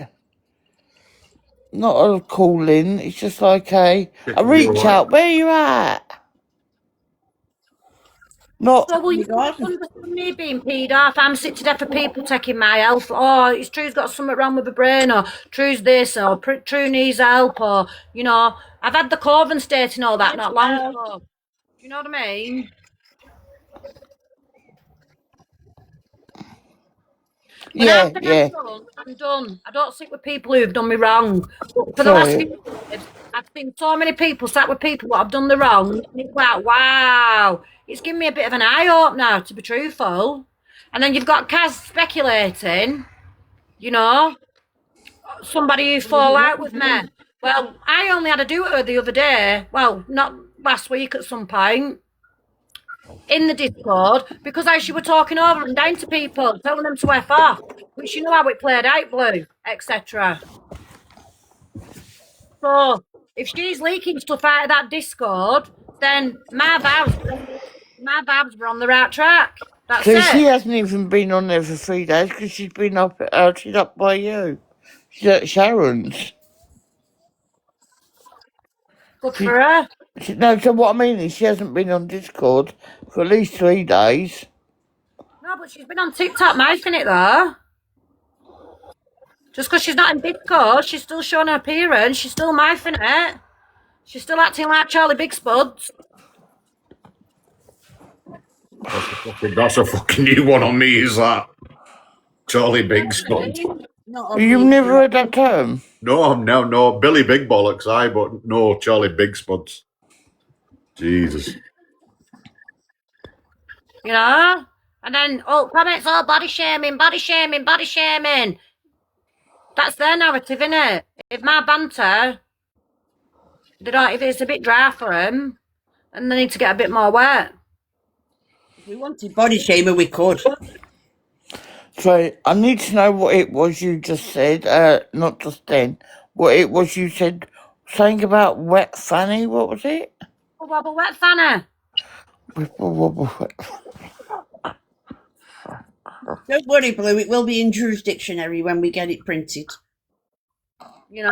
Not a call-in, it's just like a reach out, where you at? Not. So will you understand me being peed off? I'm sick to death of people taking my health. Oh, it's True's got something wrong with the brain, or True's this, or True needs help, or, I've had the Coven stating all that not long ago. Do you know what I mean? When Yeah, I'm yeah. done, I'm done. I don't sit with people who've done me wrong. But for the last True. few years, I've seen so many people sat with people that have done the wrong. And it's like, wow, it's given me a bit of an eye opener, to be truthful. And then you've got Kaz speculating, you know, somebody who fall out with me. Well, I only had to do it the other day. Well, not last week at some point in the Discord because as you were talking over and down to people, telling them to F off, which you know how it played out, Blue, etc. So if she's leaking stuff out of that Discord, then my vibes were on the right track. That's So she it. hasn't even been on there for 3 days because she's been outed up by you. She's at Sharon's. Good for her. No, so what I mean is she hasn't been on Discord for at least 3 days. No, but she's been on TikTok mouthing it though. Just because she's not in Discord, she's still showing her appearance. She's still mouthing it. She's still acting like Charlie Big Spuds. That's a fucking new one on me, is that? Charlie Big Spud. You've never heard that term? No. Billy Big Bollocks, but no Charlie Big Spuds. Jesus. You know? And then, comments, body shaming. That's their narrative, innit? If my banter, if it's a bit dry for them, and they need to get a bit more wet. If we wanted body shaming, we could. So, I need to know what it was you just said, not just then. What it was you said, something about wet fanny, what was it? Wobble wet fanny. Don't worry, Blue, it will be in jurisdictionary when we get it printed. You know?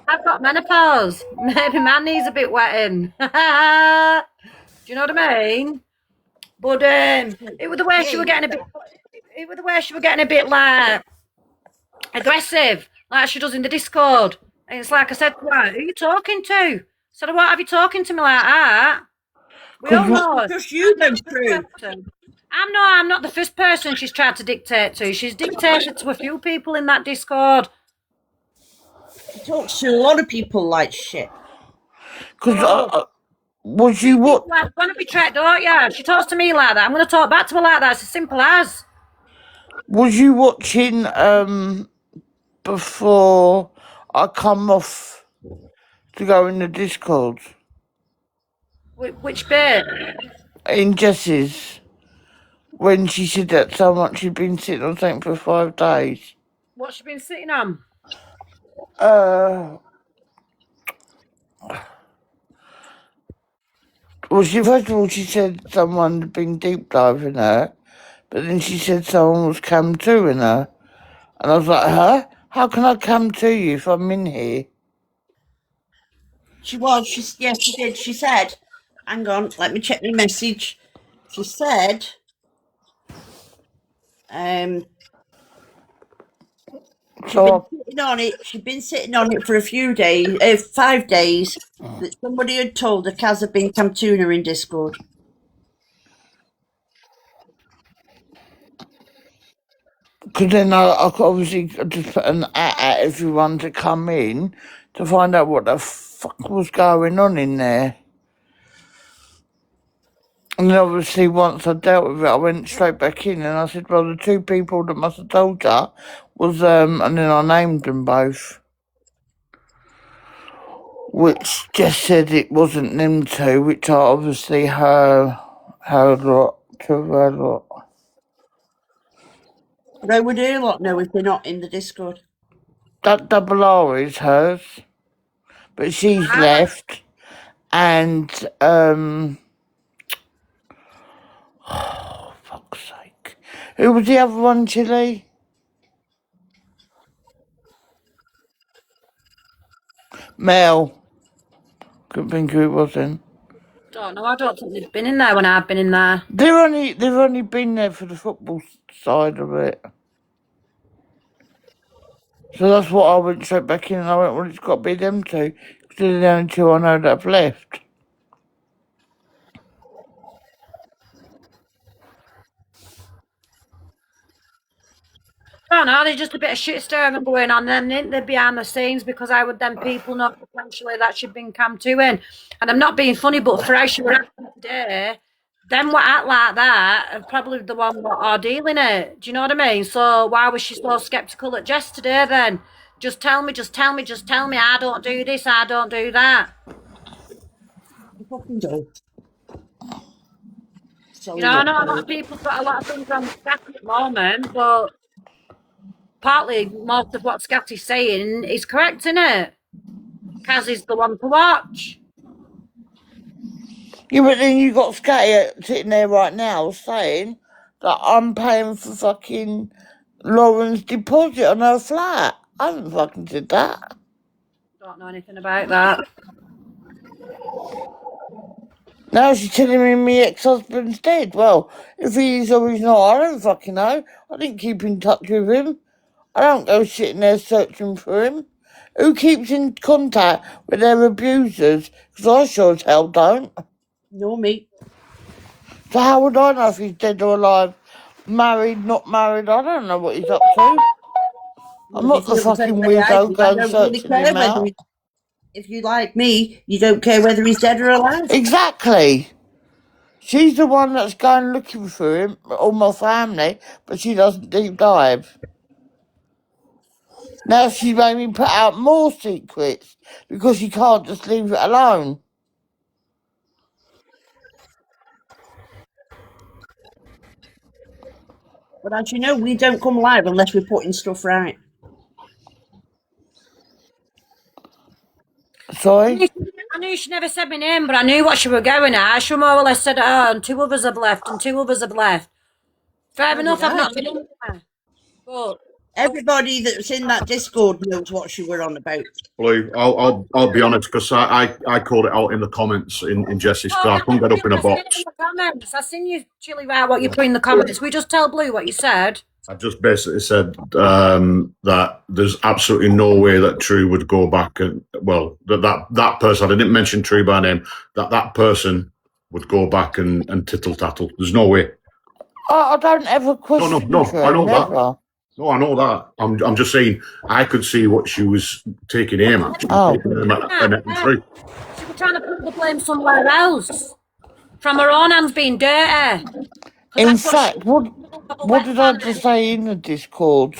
I've got menopause. Maybe my knees a bit wetting. Do you know what I mean? But it was the way she were getting a bit. It was the way she were getting a bit like aggressive, like she does in the Discord. And it's like I said, who are you talking to? I said, what have you talking to me like that? We all know. Just you, though, Prue. I'm not the first person she's tried to dictate to. She's dictated to a few people in that Discord. She talks to a lot of people like shit. Because was you what? I'm going to be tracked, don't you? She talks to me like that. I'm going to talk back to her like that. It's as simple as. Was you watching before I come off to go in the Discord? Which bit? In Jess's. When she said that so much she'd been sitting on something for 5 days. What's she been sitting on? Well, first of all, she said someone had been deep diving her, but then she said someone was cam to in her. And I was like, huh? How can I come to you if I'm in here? She did. She said, hang on, let me check my message. She said, she'd been sitting on it for a few days, 5 days, that somebody had told her Kaz had been Camtuna in Discord. Because then I obviously just put an at everyone to come in to find out what the fuck was going on in there. And then obviously once I dealt with it, I went straight back in and I said, well, the 2 people that must have told you was, and then I named them both. Which just said it wasn't them 2, which are obviously her lot. They would her lot know if they're not in the Discord. That double R is hers, but she's left. And, oh, fuck's sake. Who was the other one, Chile? Mel. Couldn't think who it was then. Don't know. I don't think they've been in there when I've been in there. They've only been there for the football side of it. So that's what I went straight back in and I went, well, it's got to be them 2. Because they're the only 2 I know that have left. Oh no, there's just a bit of shit stirring going on then, isn't there, behind the scenes, because I would then people know potentially that she'd been camped to in. And I'm not being funny, but for how she were acting today, them what act like that are probably the one what are dealing it. Do you know what I mean? So why was she so sceptical at Jess today then? Just tell me, just tell me, just tell me, I don't do this, I don't do that. You fucking don't. You know, I know a lot of people got a lot of things on Scatty at the moment, but partly most of what Scatty's saying is correct, isn't it? Kaz is the one to watch. Yeah, but then you got Scatty sitting there right now saying that I'm paying for fucking Lauren's deposit on her flat. I haven't fucking said that. Don't know anything about that. Now she's telling me my ex-husband's dead. Well, if he is or he's not, I don't fucking know. I didn't keep in touch with him. I don't go sitting there searching for him. Who keeps in contact with their abusers? Because I sure as hell don't. No, me. So how would I know if he's dead or alive? Married, not married? I don't know what he's up to. I'm not the fucking weirdo going searching him out. If you like me, you don't care whether he's dead or alive. Exactly. She's the one that's going looking for him, or my family, but she doesn't deep dive. Now she's made me put out more secrets because she can't just leave it alone. But as you know, we don't come live unless we're putting stuff right. Sorry? I knew she never said my name, but I knew what she were going at. She more or less said, oh, and 2 others have left, and 2 others have left. Fair enough, I've not been in there. But everybody that's in that Discord knows what she were on about. Blue, I'll be honest, because I called it out in the comments in Jessie's car. I couldn't get up in a box. I seen you chilly out what you put in the comments. We just tell Blue what you said. I just basically said that there's absolutely no way that True would go back and, well, that person, I didn't mention True by name, that person would go back and tittle tattle. There's no way. I don't ever question. No, I know that. No, I know that. I'm just saying I could see what she was taking aim at. True. She was trying to put the blame somewhere else. From her own hands being dirty. In fact, what did I just say in the Discord?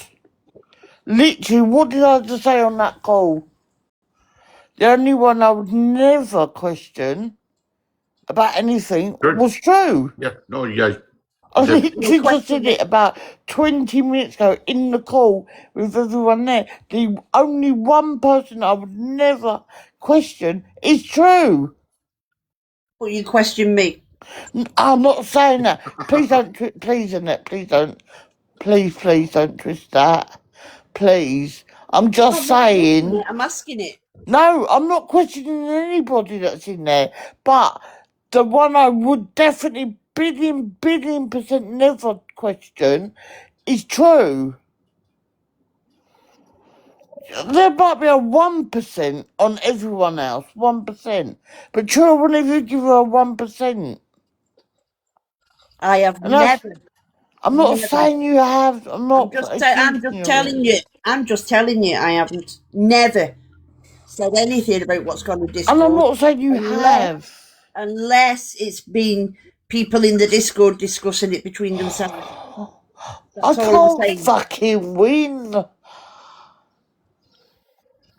Literally, what did I just say on that call? The only one I would never question about anything was True. Yeah, no, yeah. I literally just said it about 20 minutes ago in the call with everyone there. The only one person I would never question is True. Well, you question me. I'm not saying that. Please don't, please don't twist that. Please. I'm just saying. I'm asking it. No, I'm not questioning anybody that's in there. But the one I would definitely billion% never question is True. There might be a 1% on everyone else, 1%. But True, I wouldn't even give her a 1%. I have never. I'm not saying you have. I'm just telling you. I haven't never said anything about what's gone on Discord. And I'm not saying you have. Unless it's been people in the Discord discussing it between themselves. I can't fucking win.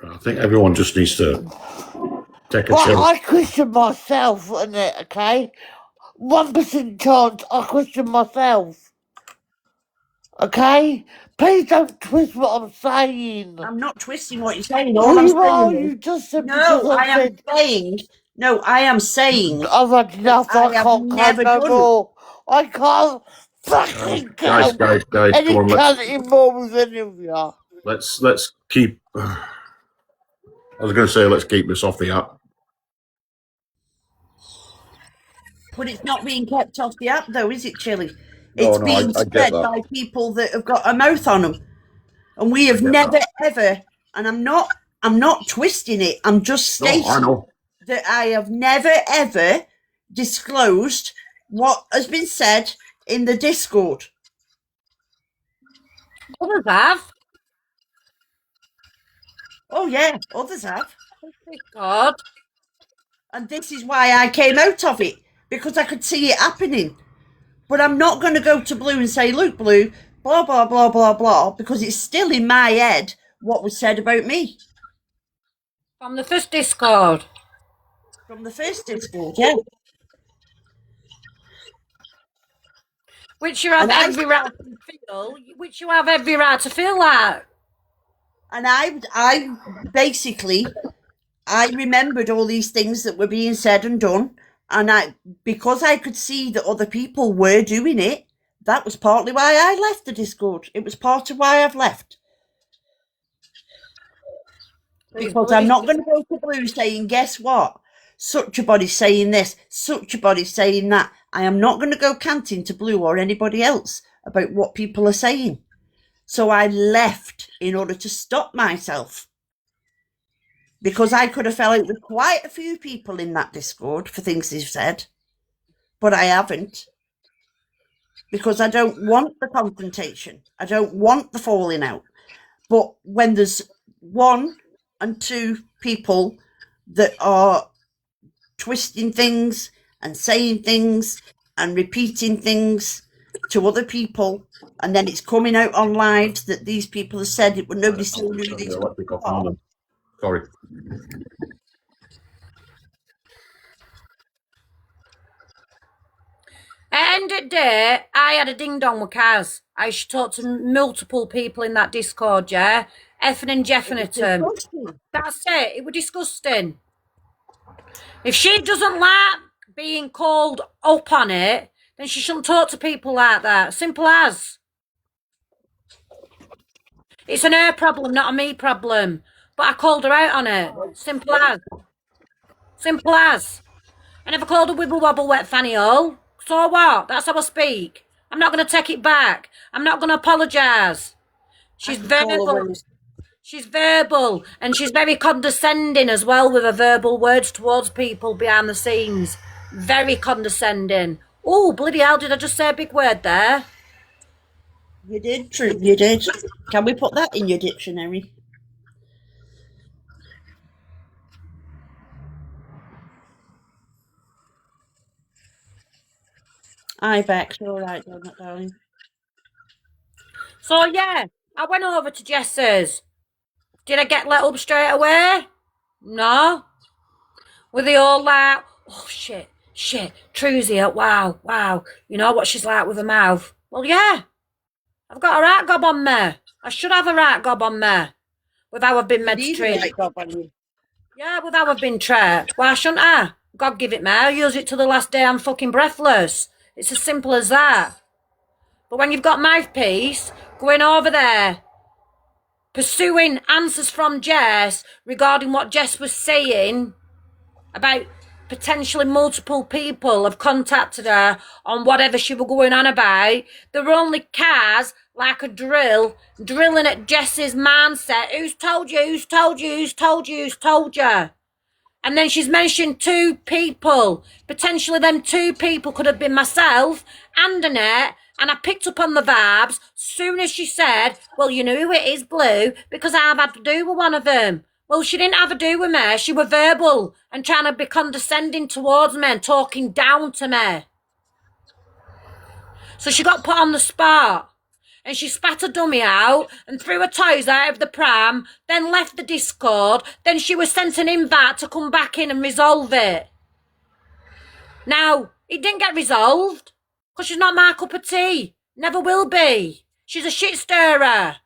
I think everyone just needs to take a chill. I question myself on it, okay? 1% chance I question myself. Okay? Please don't twist what I'm saying. I'm not twisting what you're saying. You just said No, I am saying. I've had enough. I can't never no more. I can't fucking guys, any cutting more with any of you. Let's keep. I was going to say let's keep this off the app. But it's not being kept off the app, though, is it, Chilly? It's being spread by people that have got a mouth on them, and we have never ever. And I'm not twisting it. I'm just stating that I have never ever disclosed what has been said in the Discord. Others have. Oh yeah, others have. God. And this is why I came out of it, because I could see it happening. But I'm not going to go to Blue and say, look, Blue, blah, blah, blah, blah, blah, because it's still in my head what was said about me. From the first Discord. From the first Discord, yeah. Which you have every right to feel. Which you have every right to feel like. And I basically, I remembered all these things that were being said and done. And because I could see that other people were doing it, that was partly why I left the Discord. It was part of why I've left. Because I'm not going to go to Blue saying, guess what? Such a body's saying this, such a body's saying that. I am not going to go canting to Blue or anybody else about what people are saying. So I left in order to stop myself. Because I could have fell out with quite a few people in that Discord for things they've said. But I haven't. Because I don't want the confrontation. I don't want the falling out. But when there's 1 and 2 people that are twisting things and saying things and repeating things to other people, and then it's coming out on live that these people have said it, but nobody said who these people are. Sorry. At the end of the day, I had a ding-dong with Kaz. I used to talk to multiple people in that Discord, yeah? Effing and jeffing at them. That's it. It was disgusting. If she doesn't like being called up on it, then she shouldn't talk to people like that. Simple as. It's an her problem, not a me problem. But I called her out on it. Simple as. Simple as. I never called her wibble wobble wet fanny hole. So what? That's how I speak. I'm not going to take it back. I'm not going to apologise. She's verbal. She's verbal, and she's very condescending as well with her verbal words towards people behind the scenes. Very condescending. Oh, bloody hell, did I just say a big word there? You did, true, you did. Can we put that in your dictionary? Hi, Bex. All right, darling. So, yeah, I went over to Jess's. Did I get let up straight away? No. Were they all like, oh, shit, True's here, wow. You know what she's like with her mouth? Well, yeah. I've got a right gob on me. I should have a right gob on me. With how I've been meant to treat. Yeah, with how I've been treated. Why shouldn't I? God give it me. I'll use it to the last day I'm fucking breathless. It's as simple as that. But when you've got mouthpiece going over there, pursuing answers from Jess regarding what Jess was saying about potentially multiple people have contacted her on whatever she was going on about, there were only cars like a drill, drilling at Jess's mindset. Who's told you? Who's told you? Who's told you? Who's told you? And then she's mentioned 2 people. Potentially them 2 people could have been myself and Annette. And I picked up on the vibes soon as she said, well, you know who it is, Blue, because I've had to do with one of them. Well, she didn't have to do with me. She was verbal and trying to be condescending towards me and talking down to me. So she got put on the spot. And she spat a dummy out and threw her toys out of the pram, then left the Discord. Then she was sent an invite to come back in and resolve it. Now, it didn't get resolved because she's not my cup of tea. Never will be. She's a shit stirrer.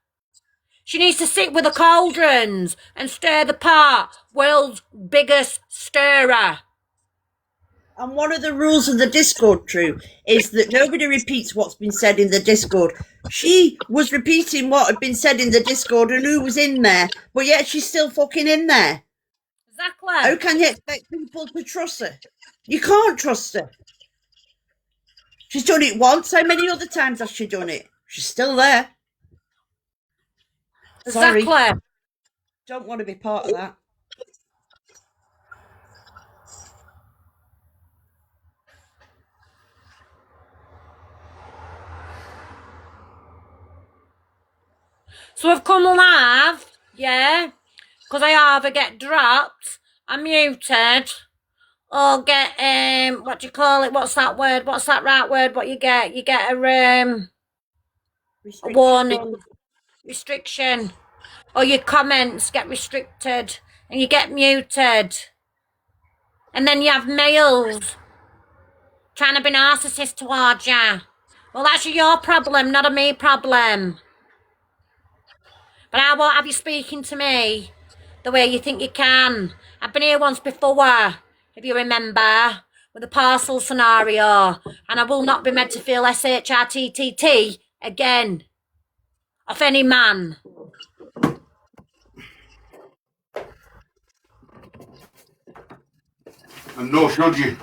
She needs to sit with the cauldrons and stir the pot. World's biggest stirrer. And one of the rules of the Discord, True, is that nobody repeats what's been said in the Discord. She was repeating what had been said in the Discord and who was in there, but yet she's still fucking in there. Exactly. How can you expect people to trust her? You can't trust her. She's done it once. How many other times has she done it? She's still there. Exactly. Sorry. Don't want to be part of that. So I've come live, yeah, because I either get dropped, I'm muted, or get what do you call it? What's that word? What's that right word? What you get? You get a warning, restriction, or your comments get restricted, and you get muted, and then you have males trying to be narcissist towards you. Well, that's your problem, not a me problem. But I won't have you speaking to me the way you think you can. I've been here once before, if you remember, with the parcel scenario, and I will not be made to feel SHRTTT again of any man. And no, should you?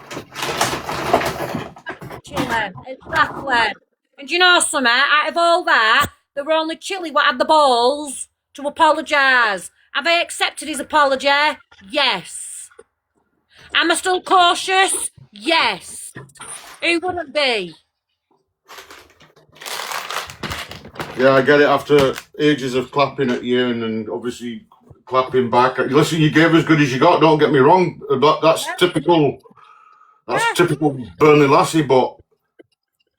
Exactly. And do you know something? Out of all that, they were only Chile what had the balls to apologise. Have I accepted his apology? Yes. Am I still cautious? Yes. Who wouldn't be? Yeah, I get it after ages of clapping at you and obviously clapping back. Listen, you gave as good as you got, don't get me wrong. That's typical. That's typical Burnley Lassie, but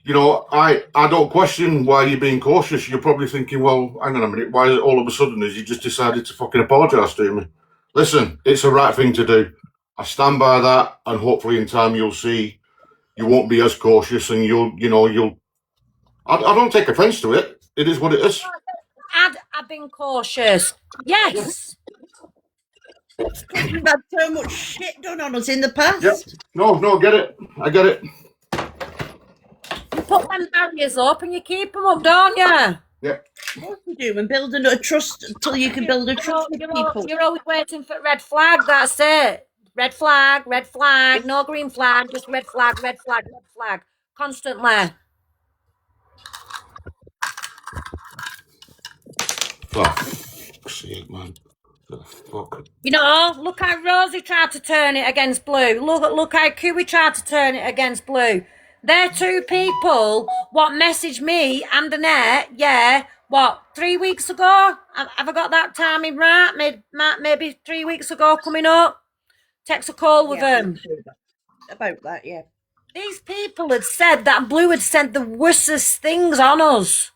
you know, I don't question why you're being cautious. You're probably thinking, well, hang on a minute, why is it all of a sudden has you just decided to fucking apologise to me? Listen, it's the right thing to do. I stand by that, and hopefully in time you'll see you won't be as cautious, and I don't take offence to it. It is what it is. I've been cautious. Yes. We've had so much shit done on us in the past. Yep. No, get it. I get it. You put them barriers up and you keep them up, don't you? Yep. Of course you do, and building a trust until you can build a trust with people. You're always waiting for red flag, that's it. Red flag, no green flag, just red flag, constantly. For fuck's sake, man. Fuck. You know, look how Rosie tried to turn it against Blue. Look how Kiwi tried to turn it against Blue. They're two people what messaged me and Annette, 3 weeks ago? Have I got that timing right? Maybe 3 weeks ago coming up. Text a call with them. About that, yeah. These people had said that Blue had said the worstest things on us.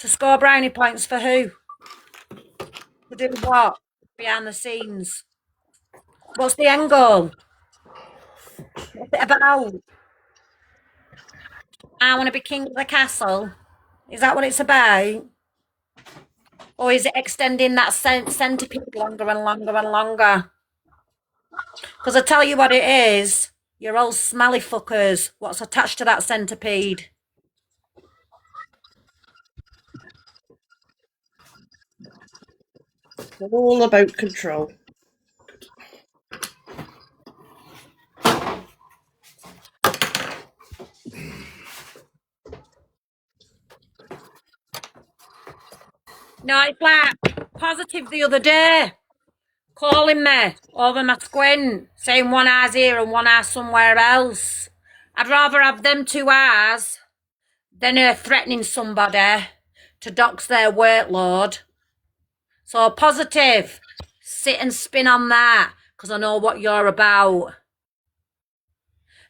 To score brownie points for who? To do what? Behind the scenes. What's the end goal? What's it about? I want to be king of the castle. Is that what it's about? Or is it extending that centipede longer and longer and longer? Because I tell you what it is. You're all smelly fuckers. What's attached to that centipede? It's all about control. No, it's like Positive the other day, calling me over my squint, saying one eye's here and one eye's somewhere else. I'd rather have them two eyes than her threatening somebody to dox their workload. So Positive, sit and spin on that, because I know what you're about.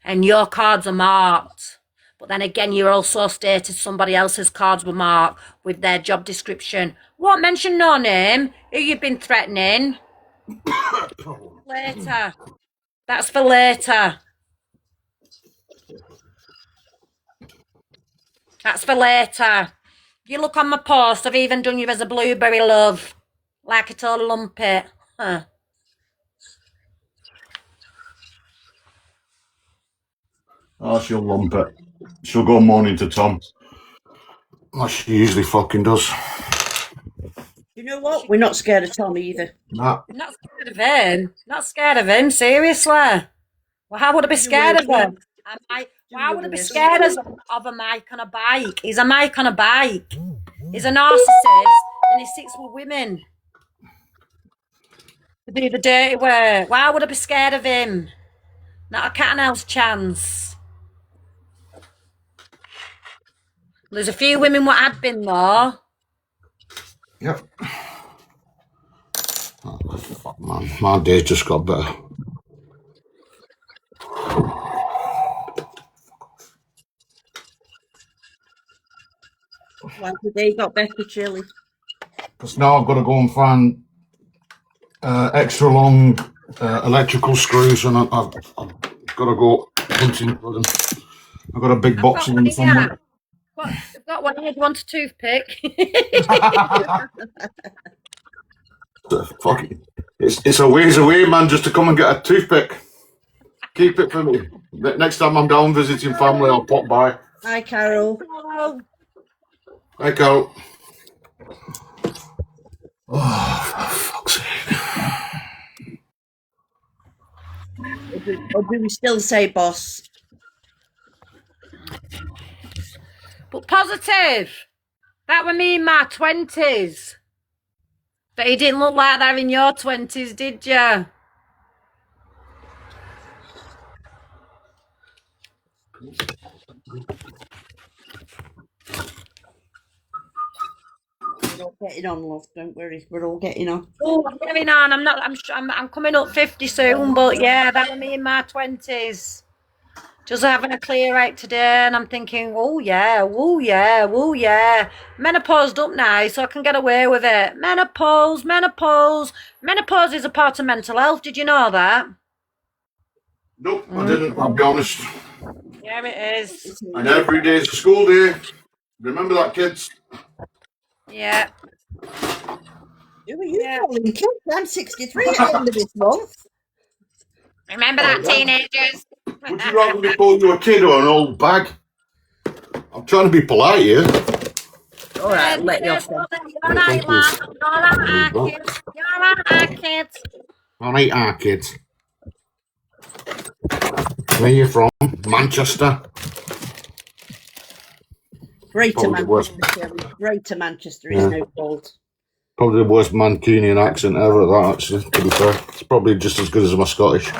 And your cards are marked. But then again, you also stated somebody else's cards were marked with their job description. What? Mention no name. Who you've been threatening? Later. That's for later. That's for later. You look on my post, I've even done you as a blueberry, love. Like it all lumpy. Huh. Oh, she'll lump it. She'll go moaning to Tom. Like she usually fucking does. You know what? We're not scared of Tom either. Nah. I'm not scared of him. Not scared of him, seriously. Well, how would I be scared of him? Why would I be scared of a Mike on a bike? He's a Mike on a bike. He's a narcissist and he sits with women to do the dirty work. Why would I be scared of him? Not a cat and mouse chance. There's a few women what had been though. Yep. Oh, fuck, man. My day's just got better. Why the day got better, Chili? Because now I've got to go and find extra long electrical screws, and I've got to go hunting for them. I've got a big box of them somewhere. I've got one here. Do you want a toothpick? Fuck it. It's a ways away, man, just to come and get a toothpick. Keep it for me. Next time I'm down visiting family, I'll pop by. Hi, Carol. Hi, Carol. Oh, for fuck's sake. Or do we still say boss? But positive. That were me in my 20s. But you didn't look like that in your 20s, did you? We're all getting on, love. Don't worry. We're all getting on. Oh, I'm getting on. I'm coming up 50 soon, but yeah, that were me in my 20s. Just having a clear out today, and I'm thinking, oh yeah. Menopaused up now, so I can get away with it. Menopause. Menopause is a part of mental health. Did you know that? Nope, I didn't, I'll be honest. Yeah, it is. And every day's a school day. Remember that, kids? Yeah. Who are you calling kids? I'm 63 at the end of this month. Remember that, teenagers? Would you rather me call you a kid or an old bag? I'm trying to be polite here. All right, let you off then. You're right, lad. You're right, kids. All right, our kids. Where are you from? Manchester? Greater Probably worse. Manchester. Greater Manchester is no fault. Probably the worst Mancunian accent ever at that, actually, to be fair. It's probably just as good as my Scottish.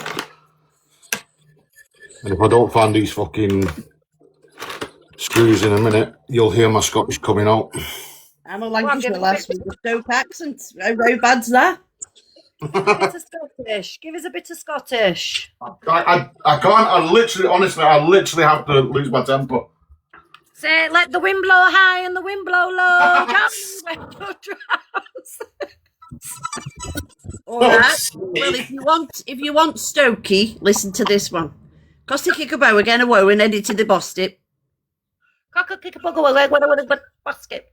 And if I don't find these fucking screws in a minute, you'll hear my Scottish coming out. I'm a Lancashire lass with a Stoke accent. How bad's that? Give us a bit of Scottish. Give us a bit of Scottish. I can't, I literally have to lose my temper. Say, let the wind blow high and the wind blow low. All right. Well, if you want Stokey, listen to this one. Costi kick a bow again a woe and edit to the bostit. Cocker kick a bug away. What basket?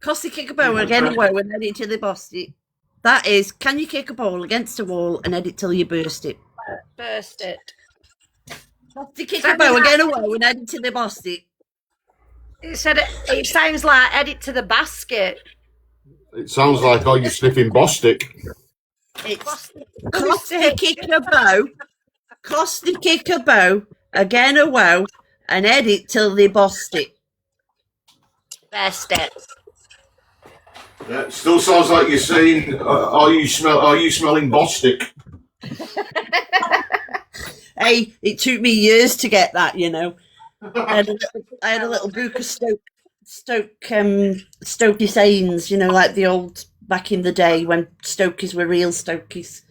Costi kick a bow again a woe and edit to the bostit. That is, can you kick a ball against a wall and edit till you burst it? Burst it. Costi kick a bow again a woe and edit to the bostit. It sounds like edit to the basket. It sounds like, oh, you're sniffing Bostic. It's Costi kick a bow. Costi kick a bow again a woe and edit till they bossed it. Best it. Yeah, it still sounds like you're saying, are you smelling Bostic? Hey, it took me years to get that, you know. I had a little book of Stokey sayings, you know, like the old back in the day when Stokies were real Stokies.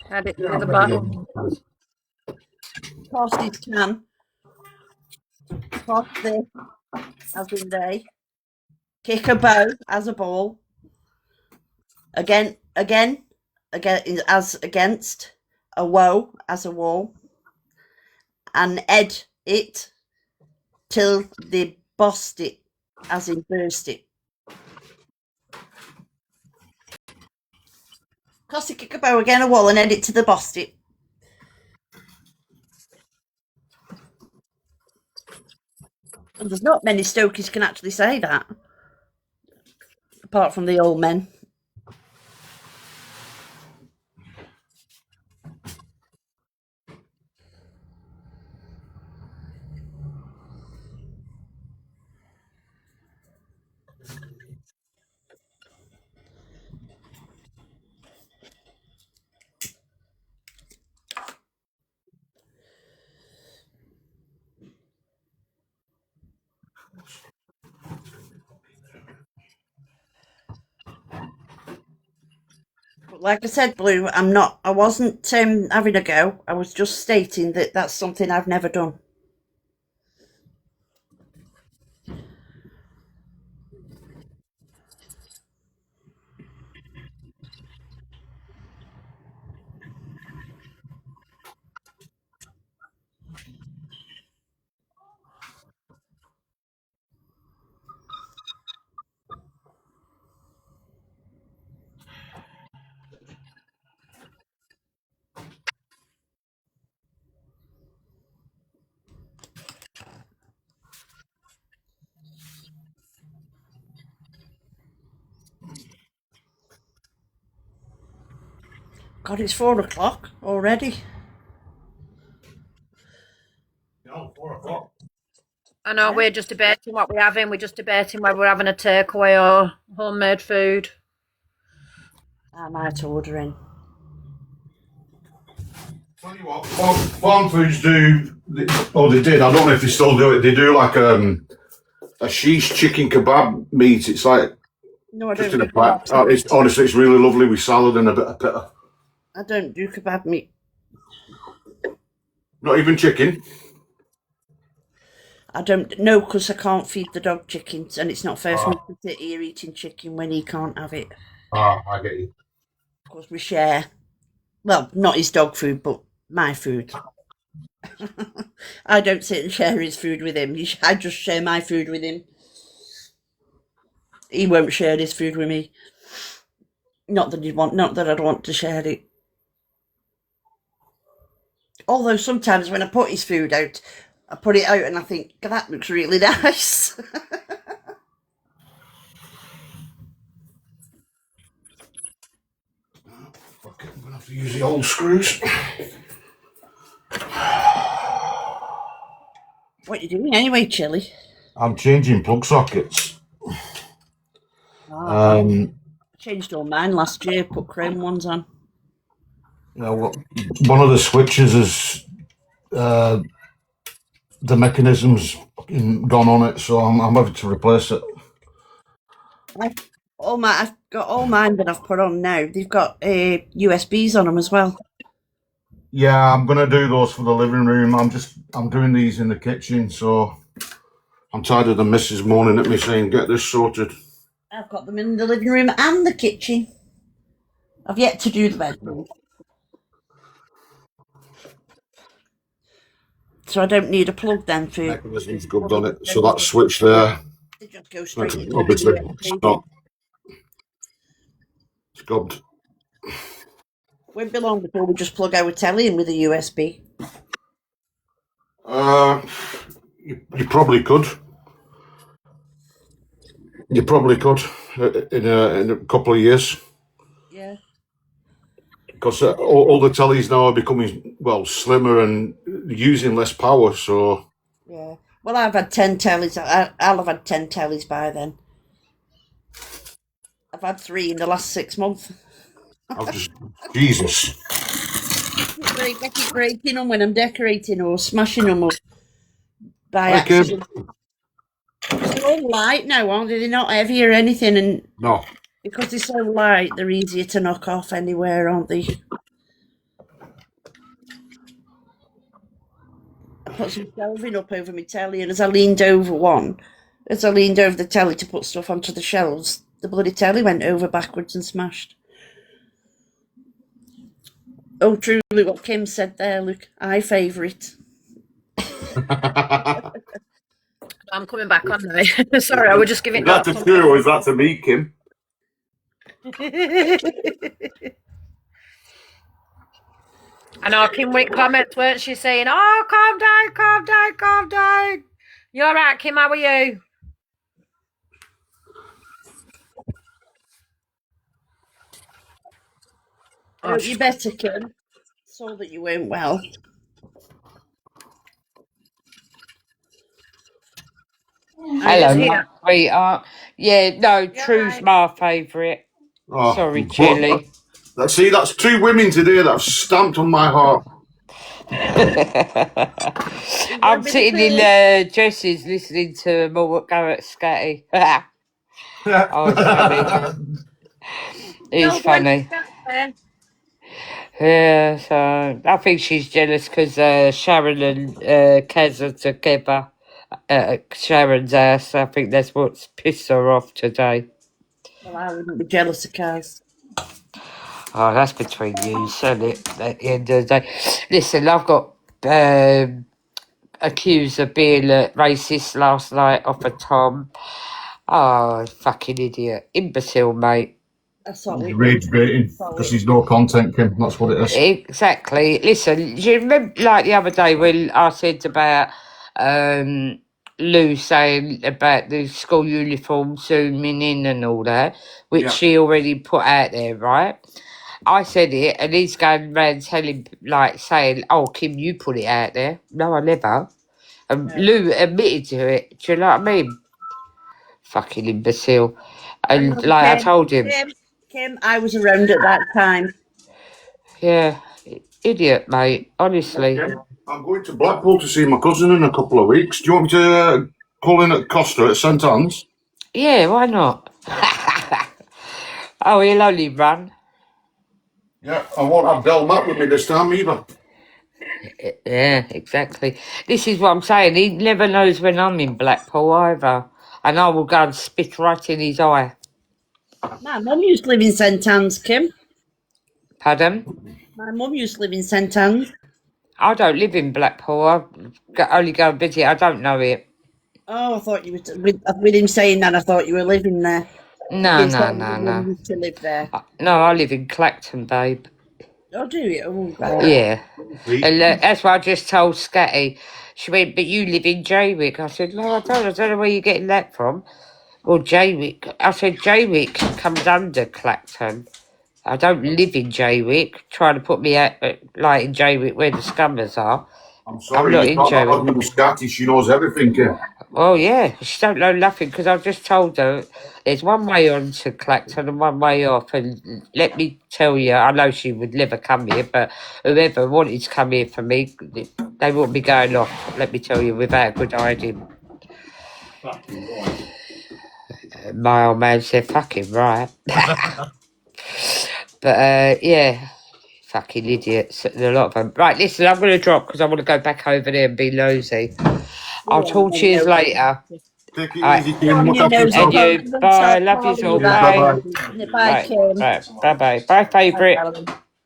Add it to the bottom. Corsties can. Corsty, as in they. Kick a bow as a ball. Again, as against. A woe as a wall. And ed it till they bossed it, as in burst it. Costi kick a bow again a wall and ed it to the bossed it. And there's not many Stokies can actually say that, apart from the old men. But like I said, Blue, I wasn't having a go. I was just stating that that's something I've never done. God, it's 4 o'clock already. No, 4 o'clock. I know, we're just debating what we're having. We're just debating whether we're having a takeaway or homemade food. I might order in. Tell you what, Farm Foods do, they did, I don't know if they still do it, they do like a sheesh chicken kebab meat. It's like No, I just don't in do a pack. kebab. Honestly, it's really lovely with salad and a bit of pita. I don't do kebab meat. Not even chicken. I don't know because I can't feed the dog chickens, and it's not fair for me to sit here eating chicken when he can't have it. Ah, I get you. Of course, we share. Well, not his dog food, but my food. I don't sit and share his food with him. I just share my food with him. He won't share his food with me. Not that I'd want to share it. Although sometimes when I put his food out, I put it out and I think, that looks really nice. Fuck it, I'm going to have to use the old screws. What are you doing anyway, Chilly? I'm changing plug sockets. I changed all mine last year, put chrome ones on. One of the switches is the mechanism's gone on it, so I'm having to replace it. I've got all mine that I've put on now. They've got USBs on them as well. Yeah, I'm gonna do those for the living room. I'm doing these in the kitchen, so I'm tired of the missus moaning at me saying, "Get this sorted." I've got them in the living room and the kitchen. I've yet to do the bedroom. So I don't need a plug then for Mechanism's good on it, so that switch there. They just go straight into Obviously, the it's gobbled. Won't be long before we just plug our telly in with a USB. You probably could. You probably could in a couple of years. Yeah. Because all the tellies now are becoming, slimmer and using less power, so... Yeah. Well, I've had 10 tellies. I'll have had 10 tellies by then. I've had 3 in the last 6 months. Jesus. I keep breaking them when I'm decorating or smashing them up by accident. They're all light now, aren't they? They're not heavy or anything, and No. because they're so light, they're easier to knock off anywhere, aren't they? I put some shelving up over my telly, and as I leaned over the telly to put stuff onto the shelves, the bloody telly went over backwards and smashed. Oh, truly, what Kim said there, look, I favourite. I'm coming back on now. Sorry, I was just giving. Is that to you or is that to me, Kim? I know Kim went comments, weren't she, saying, "Oh, calm down, calm down, calm down." You're right, Kim. How are you? Oh, you better, Kim. Saw that you weren't well. Hello, sweetheart. Yeah, no, True's my favourite. Sorry, Chilly. See, that's 2 women today that have stamped on my heart. I'm sitting in Jess's listening to more Garrett Scatty. Oh, it's funny. It's funny. Yeah, so I think she's jealous because Sharon and Kez are together at Sharon's house. I think that's what's pissed her off today. Well, I wouldn't be jealous of Kaz. Oh, that's between you, isn't it? At the end of the day. Listen, I've got accused of being racist last night off of Tom. Oh, fucking idiot. Imbecile, mate. That's what we Rage baiting because there's no content, Kim. That's what it is. Exactly. Listen, do you remember like the other day when I said about Lou saying about the school uniform zooming in and all that, which she already put out there, right? I said it, and he's going around telling, like, saying, "Oh, Kim, you put it out there." No, I never. And Lou admitted to it. Do you know what I mean? Fucking imbecile. And like I told him, Kim, I was around at that time. yeah, idiot, mate. Honestly. I'm going to Blackpool to see my cousin in a couple of weeks. Do you want me to call in at Costa at St Anne's? Yeah, why not? Oh, he'll only run. Yeah, I won't have Del Matt with me this time either. Yeah, exactly. This is what I'm saying. He never knows when I'm in Blackpool either. And I will go and spit right in his eye. My mum used to live in St Anne's, Kim. Pardon? My mum used to live in St Anne's. I don't live in Blackpool. I only go and visit. I don't know it. Oh, I thought you were with him saying that. I thought you were living there. No. Used to live there. No, I live in Clacton, babe. Oh, do you? Oh, God. Yeah. And that's what I just told Scatty. She went, "But you live in Jaywick." I said, "No, I don't. I don't know where you're getting that from." Well, Jaywick. I said, Jaywick comes under Clacton. I don't live in Jaywick. Trying to put me out, like in Jaywick where the scummers are. I'm sorry, I'm not in Jaywick. Scotty, she knows everything, Kim. Oh, yeah. She don't know nothing because I've just told her there's one way on to Clacton and one way off. And let me tell you, I know she would never come here, but whoever wanted to come here for me, they wouldn't be going off, let me tell you, without a good idea. My old man said, fucking right. But, yeah, fucking idiots, a lot of them. Right, listen, I'm going to drop because I want to go back over there and be nosy. I'll talk to you later. Take it easy, Kim. Look after And yourself. you, bye, love you all, bye. Bye, Kim. Right, bye-bye. Bye, favourite.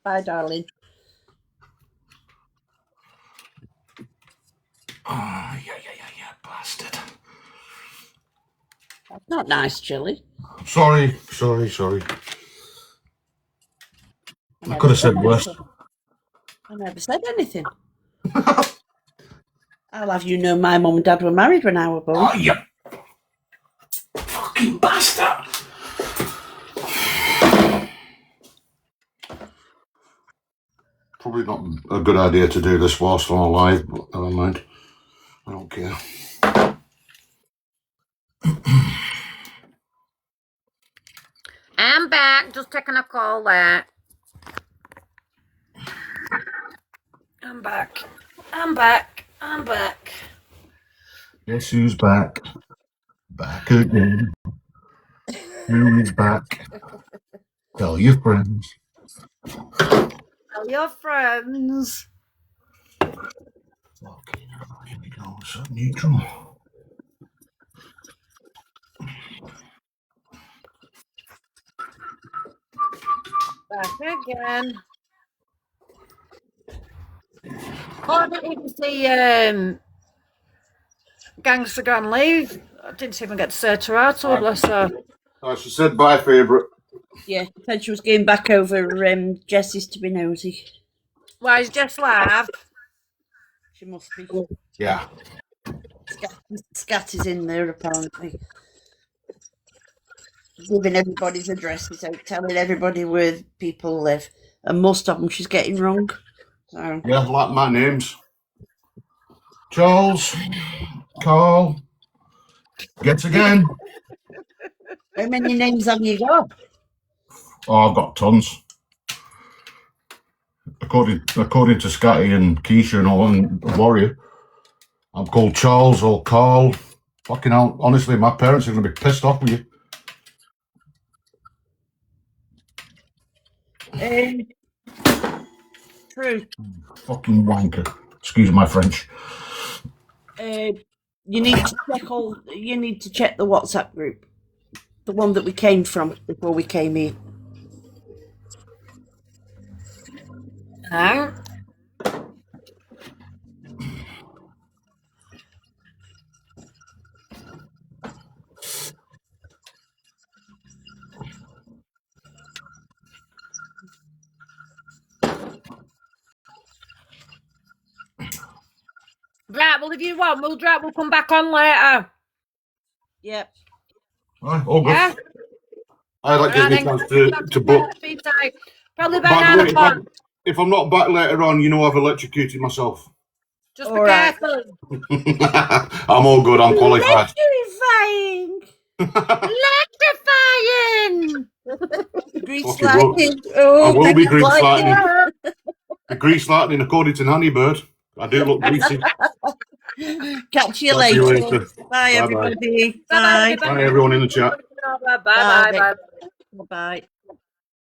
Bye, darling. Oh, yeah, bastard. That's not nice, Chilly. Sorry. I could have said worse. I never said anything. I'll have you know my mum and dad were married when I was born. Oh, you fucking bastard. Probably not a good idea to do this whilst I'm alive, but never mind. I don't care. I'm back. Just taking a call there. I'm back. Guess who's back? Back again. Who is back? Tell your friends. Tell your friends. Okay, here we go. So neutral. Back again. Oh, I didn't even see Gangster Gone Leave. I didn't even get to say to her, so bless her. Oh, she said bye, favourite. Yeah, said she was going back over Jess's to be nosy. Why is Jess live? She must be. Yeah. Scat is in there, apparently. Giving everybody's addresses out, telling everybody where people live. And most of them she's getting wrong. So. Yeah, like my names. Charles, Carl, Get again. How many names have you got? Oh, I've got tons. according to Scotty and Keisha and all, and Warrior, I'm called Charles or Carl. Fucking hell, honestly, my parents are going to be pissed off with you. True. Fucking wanker. Excuse my French. You need to check you need to check the WhatsApp group, the one that we came from before we came here. Huh? Right, well, if you want, we'll come back on later. Yep. All good. Yeah? That gives me a chance to book. Probably by 9 o'clock. If I'm not back later on, I've electrocuted myself. Just be careful. I'm all good. I'm qualified. Electrifying! Grease lightning. I will be grease lightning. The grease lightning, according to Nanny Bird. I do look greasy. Catch you later. Bye, everybody. Bye. Bye, everyone in the chat. Bye. Bye.